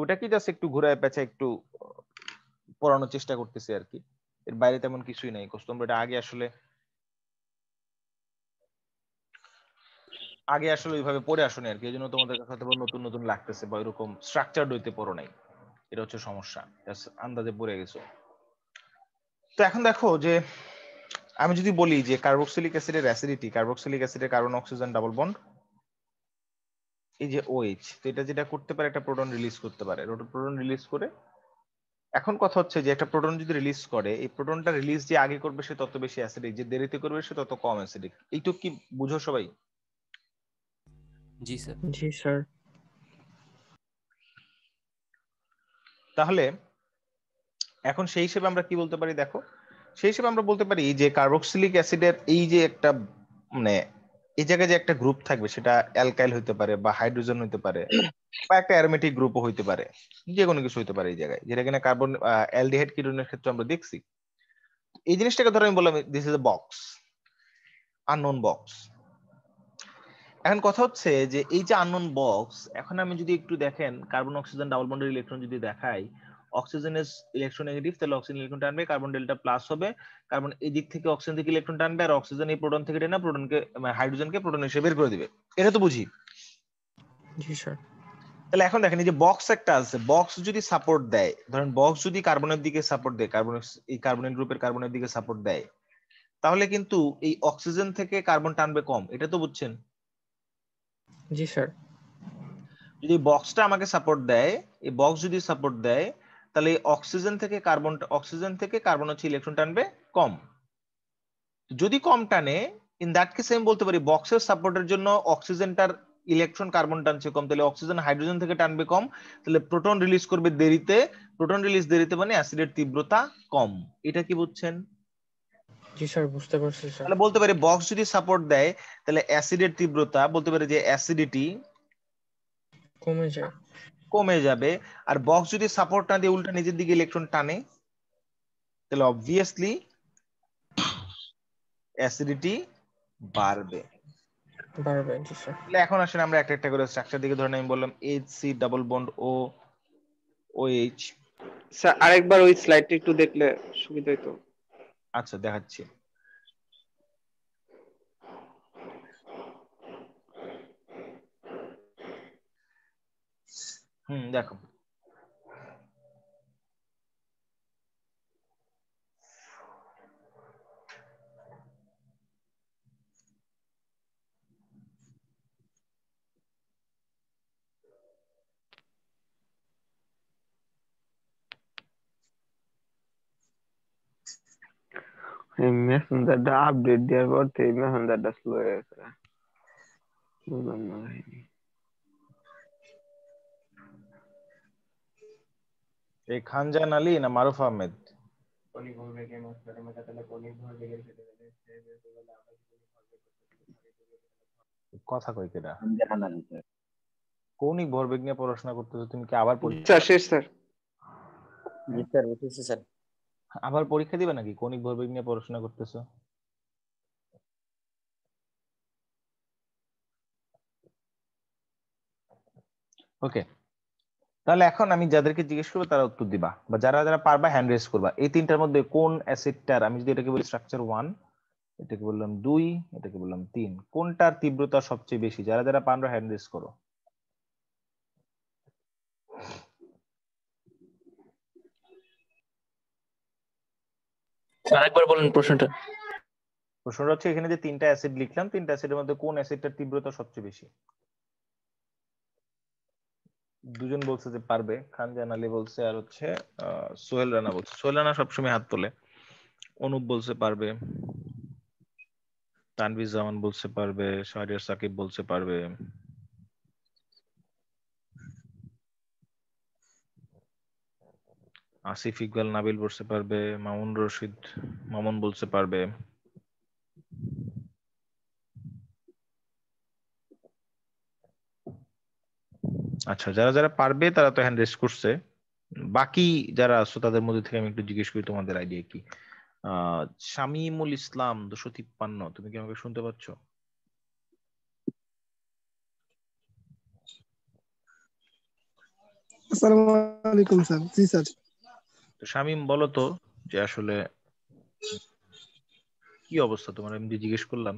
ওটা কি জাস্ট একটু ঘুরায় পেঁচা একটু পড়ানোর চেষ্টা করতেছি আর কি, এর বাইরে তেমন কিছুই নাই। তোমরা এটা আগে আসলে ওইভাবে পড়ে আসোনি আর কি, এই জন্য তোমাদের কাছে হয়তো নতুন নতুন লাগতেছে বা এরকম স্ট্রাকচারড হইতে পড়ো নাই, এটা হচ্ছে সমস্যা, আন্দাজে পড়ে গেছো। তো এখন দেখো যে আমি যদি বলি যে কার্বক্সিলিক অ্যাসিডের অ্যাসিডিটি, কার্বক্সিলিক অ্যাসিডের কার্বন অক্সিজেন ডাবল বন্ড, এই যে OH, তো এটা যেটা করতে পারে একটা প্রোটন রিলিজ করতে পারে, প্রোটন রিলিজ করে। এখন কথা হচ্ছে যে একটা প্রোটন যদি রিলিজ করে, এই প্রোটনটা রিলিজ যে আগে করবে সে তত বেশি অ্যাসিডিক, যে দেরিতে করবে সে তত কম অ্যাসিডিক। এইটুক কি বুঝো সবাই? জি স্যার। জি স্যার। তাহলে এখন সেই হিসেবে আমরা কি বলতে পারি দেখো, সেই হিসেবে আমরা বলতে পারি যে কার্বক্সিলিক অ্যাসিডের এই যে একটা মানে এই জায়গায় যে একটা গ্রুপ থাকবে সেটা অ্যালকাইল হইতে পারে বা হাইড্রোজেন হইতে পারে বা একটা অ্যারোমেটিক গ্রুপও হইতে পারে, যে কোনো কিছু হইতে পারে এই জায়গায়, যেটা কিনা কার্বন অ্যালডিহাইড কিটোনের ক্ষেত্রে আমরা দেখছি। এই জিনিসটাকে ধরো আমি বললাম this is a box, unknown box. এখন কথা হচ্ছে যে এই যে আননোন বক্স, এখন আমি যদি একটু দেখেন কার্বন অক্সিজেন ডাবল বন্ডের ইলেকট্রন যদি দেখাই, অক্সিজেন ইজ ইলেকট্রোনেগেটিভ, তাহলে অক্সিজেন ইলেকট্রন টানবে, কার্বন ডেল্টা প্লাস হবে, কার্বন এই দিক থেকে অক্সিজেন থেকে ইলেকট্রন টানবে, আর অক্সিজেন এই প্রোটন থেকে টেনে প্রোটনকে হাইড্রোজেনকে প্রোটন হিসেবে বের করে দিবে। এটা তো বুঝি। জি স্যার। তাহলে এখন দেখেন এই যে বক্স একটা আছে, বক্স যদি সাপোর্ট দেয়, ধরেন বক্স যদি কার্বনের দিকে সাপোর্ট দেয়, এই কার্বনের গ্রুপের কার্বনের দিকে সাপোর্ট দেয়, তাহলে কিন্তু এই অক্সিজেন থেকে কার্বন টানবে কম, এটা তো বুঝছেন? জি স্যার। যদি বক্সটা আমাকে সাপোর্ট দেয়, এই বক্স যদি সাপোর্ট দেয়, তাহলে অক্সিজেন থেকে কার্বন হচ্ছে ইলেকট্রন টানবে কম। যদি কম টানে, ইন দ্যাট কেস আমি বলতে পারি বক্সের সাপোর্টের জন্য অক্সিজেনটার ইলেকট্রন কার্বন টানছে কম, তাহলে অক্সিজেন হাইড্রোজেন থেকে টানবে কম, তাহলে প্রোটন রিলিজ করবে দেরিতে, প্রোটন রিলিজ দেরিতে মানে অ্যাসিডের তীব্রতা কম। এটা কি বুঝছেন? জি স্যার, বুঝতে পারছি স্যার। তাহলে বলতে পারি বক্স যদি সাপোর্ট দেয় তাহলে অ্যাসিডের তীব্রতা, বলতে পারি যে অ্যাসিডিটি কমে যায়। কমে যাবে। আর বক্স যদি সাপোর্ট না দিয়ে উল্টা নিজের দিকে ইলেকট্রন টানে, তাহলে অবভিয়াসলি অ্যাসিডিটি বাড়বে। বাড়বে। জি স্যার। তাহলে এখন আসলে আমরা একটা একটা করে স্ট্রাকচার দিকে ধরেন, আমি বললাম HC ডাবল বন্ড ও OH। স্যার আরেকবার ওই স্লাইডটা একটু দেখলে সুবিধা হতো। আচ্ছা দেখাচ্ছি। দেখো এই মেসেঞ্জারটা আপডেট দেওয়ার পর থেকে মেসেঞ্জারটা স্লো হয়ে গেছে। বুঝলাম না কাহিনী। এই খানজান আলী না মারুফ আহমেদ? কথা কই কেডা? কৌণিক ভরবেগ নিয়ে পড়াশোনা করতেছো তুমি কি আবার স্যার শেষ স্যার। জি স্যার, উঠেছে স্যার। আবার পরীক্ষা দিবে নাকি কৌণিক ভরবেগ নিয়ে পড়াশোনা করতেছো? ওকে, তাহলে এখন আমি যাদেরকে জিজ্ঞেস করবো তারা উত্তর দিবা, বা যারা যারা পারবা হ্যান্ড রেজ করবা। এই তিনটার মধ্যে কোন অ্যাসিডটার, আমি যদি এটাকে বলি স্ট্রাকচার 1, এটাকে বললাম 2, এটাকে বললাম 3, কোনটার তীব্রতা সবচেয়ে বেশি? যারা যারা পারবা হ্যান্ড রেজ করো। আরেকবার বলেন প্রশ্নটা। প্রশ্নটা হচ্ছে এখানে যে তিনটা অ্যাসিড লিখলাম, তিনটা অ্যাসিডের মধ্যে কোন অ্যাসিডটার তীব্রতা সবচেয়ে বেশি? দুজন বলছে যে পারবে, খানজান আলী বলছে, আর হচ্ছে সোহেল রানা বলছে। সোহেল রানা সবসময় হাত তোলে। অনুপ বলছে পারবে, তানভীর জামান বলছে পারবে, শাহরিয়ার সাকিব বলছে পারবে, আসিফ ইকবাল নাবিল বলছে পারবে, মামুন বলছে পারবে। আচ্ছা, যারা যারা পারবে তারা তো হ্যান্ড রেজ করছে। বাকি যারা আছো তাদের মধ্যে থেকে আমি একটু জিজ্ঞেস করি তোমাদের আইডিয়া কি। শামীমুল ইসলাম 253, তুমি কি আমাকে শুনতে পাচ্ছ? আসসালামু আলাইকুম স্যার। জি স্যার। তো শামীম বলো তো যে আসলে কি অবস্থা তোমার? আমি যে জিজ্ঞেস করলাম,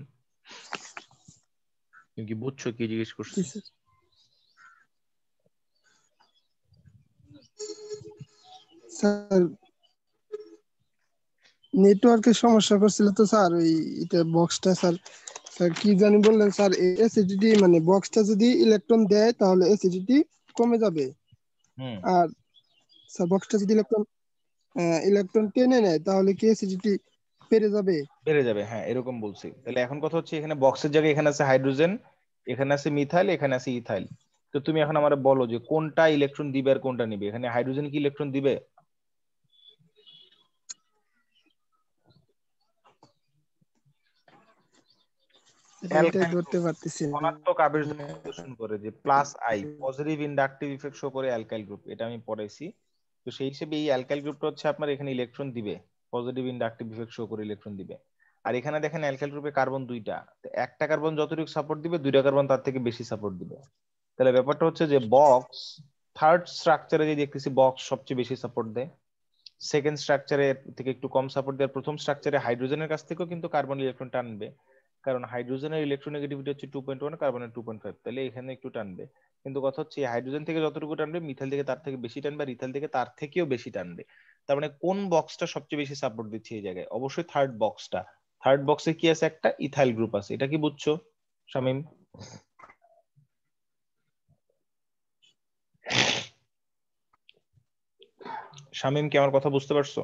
তুমি কি বুঝছো কি জিজ্ঞেস করছি? জি স্যার। স্যার নেটওয়ার্কের সমস্যা করছিল তো স্যার, ওই এটা বক্সটা স্যার। স্যার কি জানি বললেন স্যার, অ্যাসিডিটি মানে বক্সটা যদি ইলেকট্রন দেয় তাহলে অ্যাসিডিটি কমে যাবে, হুম, আর স্যার বক্সটা যদি ইলেকট্রন টেনে নেয় তাহলে কি অ্যাসিডিটি বেড়ে যাবে? বেড়ে যাবে। হ্যাঁ, এরকম বলছি। তাহলে এখন কথা হচ্ছে, এখানে বক্সের জায়গায় এখানে আছে হাইড্রোজেন, এখানে আছে মিথাইল, এখানে আছে ইথাইল। তো তুমি এখন আমারে বলো যে কোনটা ইলেকট্রন দিবে আর কোনটা নিবে। এখানে হাইড্রোজেন কি ইলেকট্রন দিবে? এটাই অ্যালকাইল ধরতে পারতেছি না। ধনাত্মক আবেশ প্রদর্শন করে, যে plus I positive inductive effect show করে অ্যালকাইল গ্রুপ, এটা আমি পড়াইছি। তো সেই হিসেবে এই অ্যালকাইল গ্রুপটা হচ্ছে আপনার এখানে ইলেকট্রন দিবে, পজিটিভ ইন্ডাকটিভ ইফেক্ট শো করে ইলেকট্রন দিবে। আর এখানে দেখেন অ্যালকাইল গ্রুপে কার্বন দুইটা, তো একটা কার্বন যতটুকু সাপোর্ট দিবে দুইটা কার্বন তার থেকে বেশি সাপোর্ট দিবে। তাহলে ব্যাপারটা হচ্ছে যে বক্স থার্ড স্ট্রাকচারে যে দেখতেছি বক্স সবচেয়ে বেশি সাপোর্ট দেয়, সেকেন্ড স্ট্রাকচারে থেকে একটু কম সাপোর্ট দেয়, প্রথম স্ট্রাকচারে হাইড্রোজেনের কাছ থেকেও কিন্তু কার্বন ইলেকট্রন টানবে, কারণ হাইড্রোজেনের ইলেকট্রোনেগেটিভিটি হচ্ছে 2.1, কার্বনের 2.5, তাহলে এখানে একটু টানবে। কিন্তু কথা হচ্ছে হাইড্রোজেন থেকে যতটুকু টানবে মিথাইল থেকে তার থেকে বেশি টানবে, আর ইথাইল থেকে তার থেকেও বেশি টানবে। তার মানে কোন বক্সটা সবচেয়ে বেশি সাপোর্ট দিচ্ছে এই জায়গায়? অবশ্যই থার্ড বক্সটা। থার্ড বক্সে কি আছে? একটা ইথাইল গ্রুপ আছে। এটা কি বুঝছো শামীম? শামীম কি আমার কথা বুঝতে পারছো?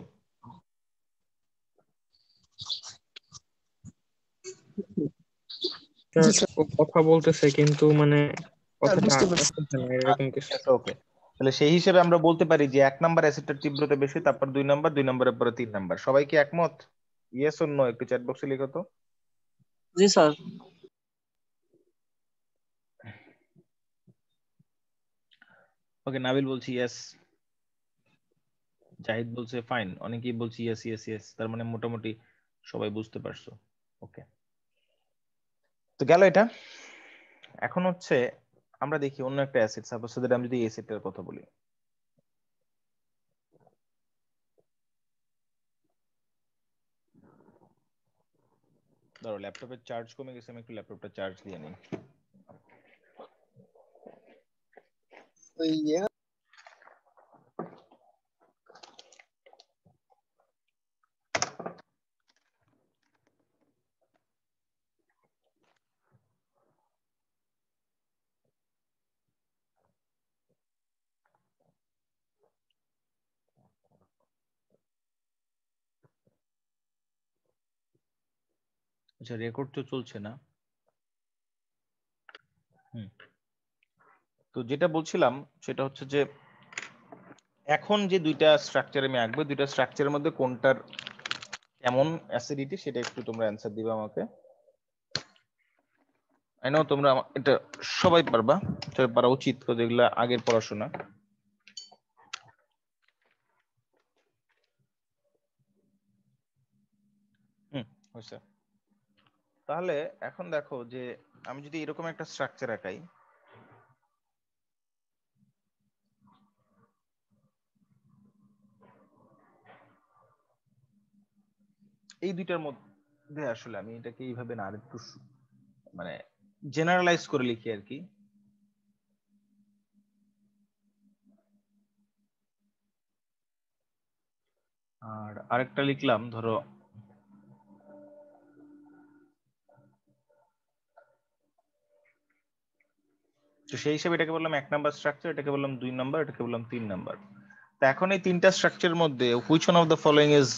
ও কথা বলতেছে কিন্তু মানে কথাটা বুঝতে পারছি। আসতেছে না, এরকম কিছু। ওকে, তাহলে সেই হিসেবে আমরা বলতে পারি যে 1 নাম্বার অ্যাসিডটার তীব্রতা বেশি, তারপর 2 নাম্বার, 2 নাম্বারের পরে 3 নাম্বার। সবাই কি একমত? ইয়েস অর নো একটু চ্যাট বক্সে লিখো তো। জি স্যার। ওকে, নাবিল বলছি ইয়েস, জাহিদ বলছে ফাইন, অনেকেই বলছি ইয়েস ইয়েস ইয়েস। তার মানে মোটামুটি সবাই বুঝতে পারছো। ওকে, তো গেল এটা। এখন হচ্ছে আমরা দেখি অন্য একটা অ্যাসিড, সাপোজ আমি যদি অ্যাসিডটার কথা বলি। ধরো ল্যাপটপের চার্জ কমে গেছে, আমি একটু ল্যাপটপটা চার্জ দিয়ে নিই। আচ্ছা, রেকর্ড তো চলছে না। তো যেটা বলছিলাম সেটা হচ্ছে যে এখন যে দুইটা স্ট্রাকচার আমি আঁকবো, দুইটা স্ট্রাকচারের মধ্যে কোনটার কেমন অ্যাসিডিটি সেটা একটু তোমরা অ্যান্সার দিবে আমাকে। আই নো তোমরা এটা সবাই পারবা, সবাই পারা উচিত, যেগুলা আগের পড়াশোনা। হয়েছে। তাহলে এখন দেখো যে আমি যদি এরকম একটা স্ট্রাকচার আঁকাই, এই দুইটার মধ্যে আসলে আমি এটাকে এইভাবে না আরেকটু মানে জেনারেলাইজ করে লিখি আর কি। আর আরেকটা লিখলাম ধরো তো সেই হিসেবে এটাকে বললাম 1 নাম্বার স্ট্রাকচার, এটাকে বললাম 2 নাম্বার, এটাকে বললাম 3 নাম্বার। তো এখন এই তিনটা স্ট্রাকচারের মধ্যে which one of the following is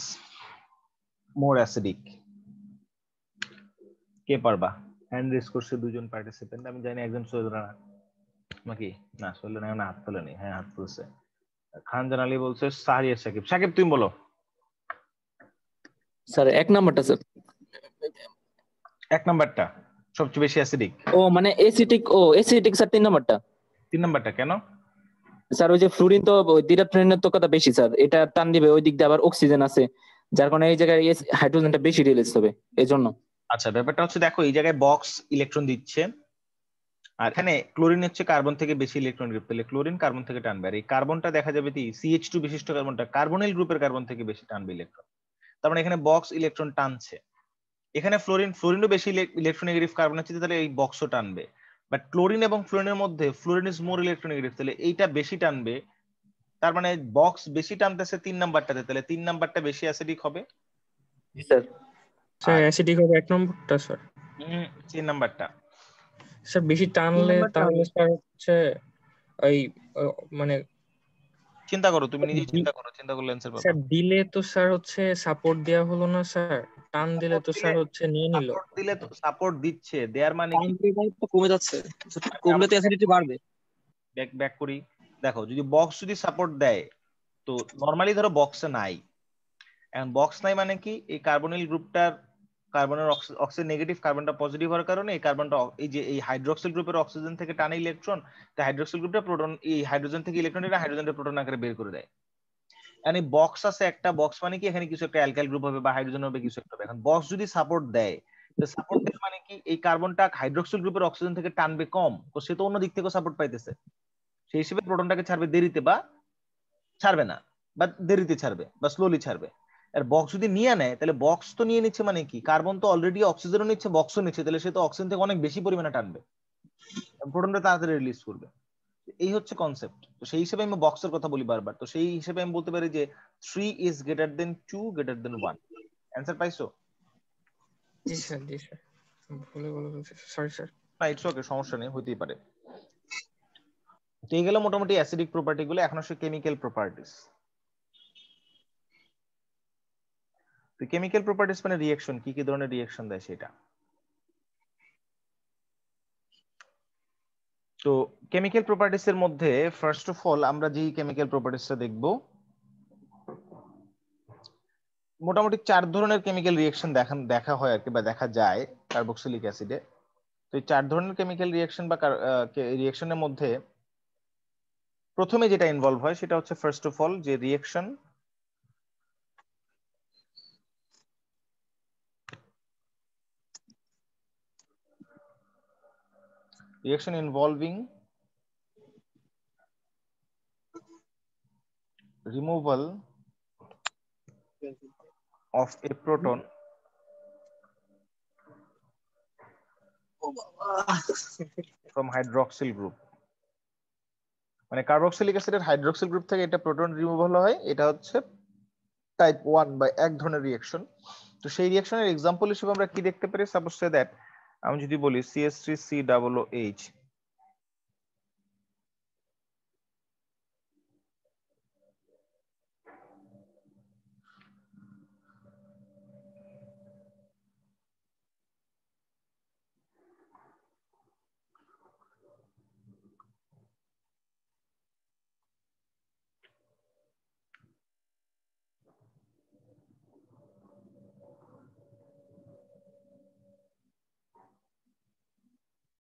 more acidic? কে পারবা? হ্যান্ড রেজ করছে দুজন পার্টিসিপেন্ট, আমি জানি একজন সৈয়দ রানা নাকি না, সৈয়দ রানা হাত তোলেনি। হ্যাঁ হাত তুলছে। খান জানালি বলছে সারিয়া সাকিব। সাকিব তুমি বলো। স্যার 1 নাম্বারটা স্যার। 1 নাম্বারটা সবচেয়ে বেশি অ্যাসিডিক। ও মানে এসিটিক স্যার 3 নাম্বারটা। 3 নাম্বারটা কেন? স্যার ওই যে ফ্লুরিন তো দ্বিধাত্মক কথা বেশি স্যার, এটা টান দিবে, ওই দিক দিয়ে আবার অক্সিজেন আছে, যার কারণে এই জায়গায় হাইড্রোজেনটা বেশি রিলিজ হবে এই জন্য। আচ্ছা, ব্যাপারটা হচ্ছে দেখো এই জায়গায় বক্স ইলেকট্রন দিচ্ছে, আর এখানে ক্লোরিন হচ্ছে কার্বন থেকে বেশি ইলেকট্রন গ্রুপ, তাহলে ক্লোরিন কার্বন থেকে টানবে। আর এই কার্বনটা দেখা যাবে কি CH2 বিশিষ্ট কার্বনটা কার্বনিল গ্রুপের কার্বন থেকে বেশি টানবে ইলেকট্রন। তার মানে এখানে বক্স ইলেকট্রন টানছে। এখানে ফ্লোরিনও বেশি ইলেকট্রোনেগেটিভ কার্বন আছে, তাহলে এই বক্সও টানবে। বাট ক্লোরিন এবং ফ্লোরিনের মধ্যে ফ্লোরিন ইজ মোর ইলেকট্রোনেগেটিভ, তাহলে এইটা বেশি টানবে। তার মানে বক্স বেশি টানতেছে 3 নাম্বারটাতে, তাহলে 3 নাম্বারটা বেশি অ্যাসিডিক হবে। জি স্যার। স্যার অ্যাসিডিক হবে 1 নম্বরটা স্যার। 3 নাম্বারটা স্যার বেশি টানলে তাহলে স্যার হচ্ছে ওই মানে চিন্তা করো, তুমি নিজেই চিন্তা করো, চিন্তা করলে অ্যান্সার পাবে। স্যার দিলে তো স্যার হচ্ছে সাপোর্ট দেয়া হলো না স্যার, টান দিলে তো স্যার হচ্ছে নিয়ে নিল। সাপোর্ট দিলে তো সাপোর্ট দিচ্ছে, দেয়ার মানে কি তো কমে যাচ্ছে, কমলে তো অ্যাসিডিটি বাড়বে। ব্যাক করি, দেখো যদি বক্স যদি সাপোর্ট দেয়, তো নরমালি ধরো বক্সে নাই, এখন বক্স নাই মানে কি এই কার্বনিল গ্রুপটার কার্বনের অক্সিজেন নেগেটিভ, কার্বনটা পজিটিভ হওয়ার কারণে এই কার্বনটা এই যে এই হাইড্রোক্সিল গ্রুপের অক্সিজেন থেকে টানে ইলেকট্রন, তাই হাইড্রোক্সিল গ্রুপটা প্রোটন এই হাইড্রোজেন থেকে ইলেকট্রন এটা হাইড্রোজেনটা প্রোটন আকারে বের করে দেয়। মানে বক্স আছে একটা, বক্স মানে কি এখানে কিছু একটা অ্যালকাইল গ্রুপ হবে বা হাইড্রোজেন হবে, কিছু একটা হবে। এখন বক্স যদি সাপোর্ট দেয়, তো সাপোর্ট দেয় মানে কি এই কার্বনটা হাইড্রোক্সিল গ্রুপের অক্সিজেন থেকে টানবে কম, তো সে তো অন্য দিক থেকে সাপোর্ট পাইতেছে, সেই হিসেবে প্রোটনটাকে ছাড়বে দেরিতে, বা ছাড়বে না, বা দেরিতে ছাড়বে বা স্লোলি ছাড়বে। আর বক্স যদি নিয়ে নেয়, তাহলে বক্স তো নিয়ে নিচ্ছে মানে কি কার্বন তো অলরেডি অক্সিজেনও নিচ্ছে বক্সও নিচ্ছে, তাহলে সে তো অক্সিজেন থেকে অনেক বেশি পরিমাণে টানবে, প্রোটনটা তাড়াতাড়ি রিলিজ করবে। এই হচ্ছে কনসেপ্ট। তো সেই হিসেবে আমি বক্সের কথা বলি বারবার, তো সেই হিসেবে আমি বলতে পারি যে 3 is greater than 2 greater than 1। Answer পাইছো? জি স্যার, জি স্যার, ভুলে বলেছি, সরি স্যার। না ইটস ওকে, সমস্যা নেই, হতেই পারে। তো এই গেল মোটামুটি অ্যাসিডিক প্রপার্টি গুলো। এখন আসলে কেমিক্যাল প্রপার্টিস। তো কেমিক্যাল প্রপার্টিস মানে রিঅ্যাকশন, কি কি ধরনের রিঅ্যাকশন দেয় সেটা। তো কেমিক্যাল প্রপার্টিস এর মধ্যে ফার্স্ট অফ অল আমরা যেই কেমিক্যাল প্রপার্টিসটা দেখব, মোটামুটি 4 ধরনের কেমিক্যাল রিঅ্যাকশন দেখা হয় আর কি, বা দেখা যায় কার্বক্সিলিক অ্যাসিডে। তো এই 4 ধরনের কেমিক্যাল রিঅ্যাকশন বা রিঅ্যাকশনের মধ্যে প্রথমে যেটা ইনভলভ হয় সেটা হচ্ছে ফার্স্ট অফ অল যে reaction involving removal of a proton from hydroxyl group। মানে কার্বক্সিলিক অ্যাসিডের হাইড্রোক্সিল গ্রুপ থেকে এটা প্রোটন রিমুভাল হয়, এটা হচ্ছে টাইপ 1 বা এক ধরনের রিঅ্যাকশন। তো সেই রিঅ্যাকশনের एग्जांपल হিসেবে আমরা কি দেখতে পারি, সাপোজ সে দ্যাট আমি যদি বলি CH3COOH,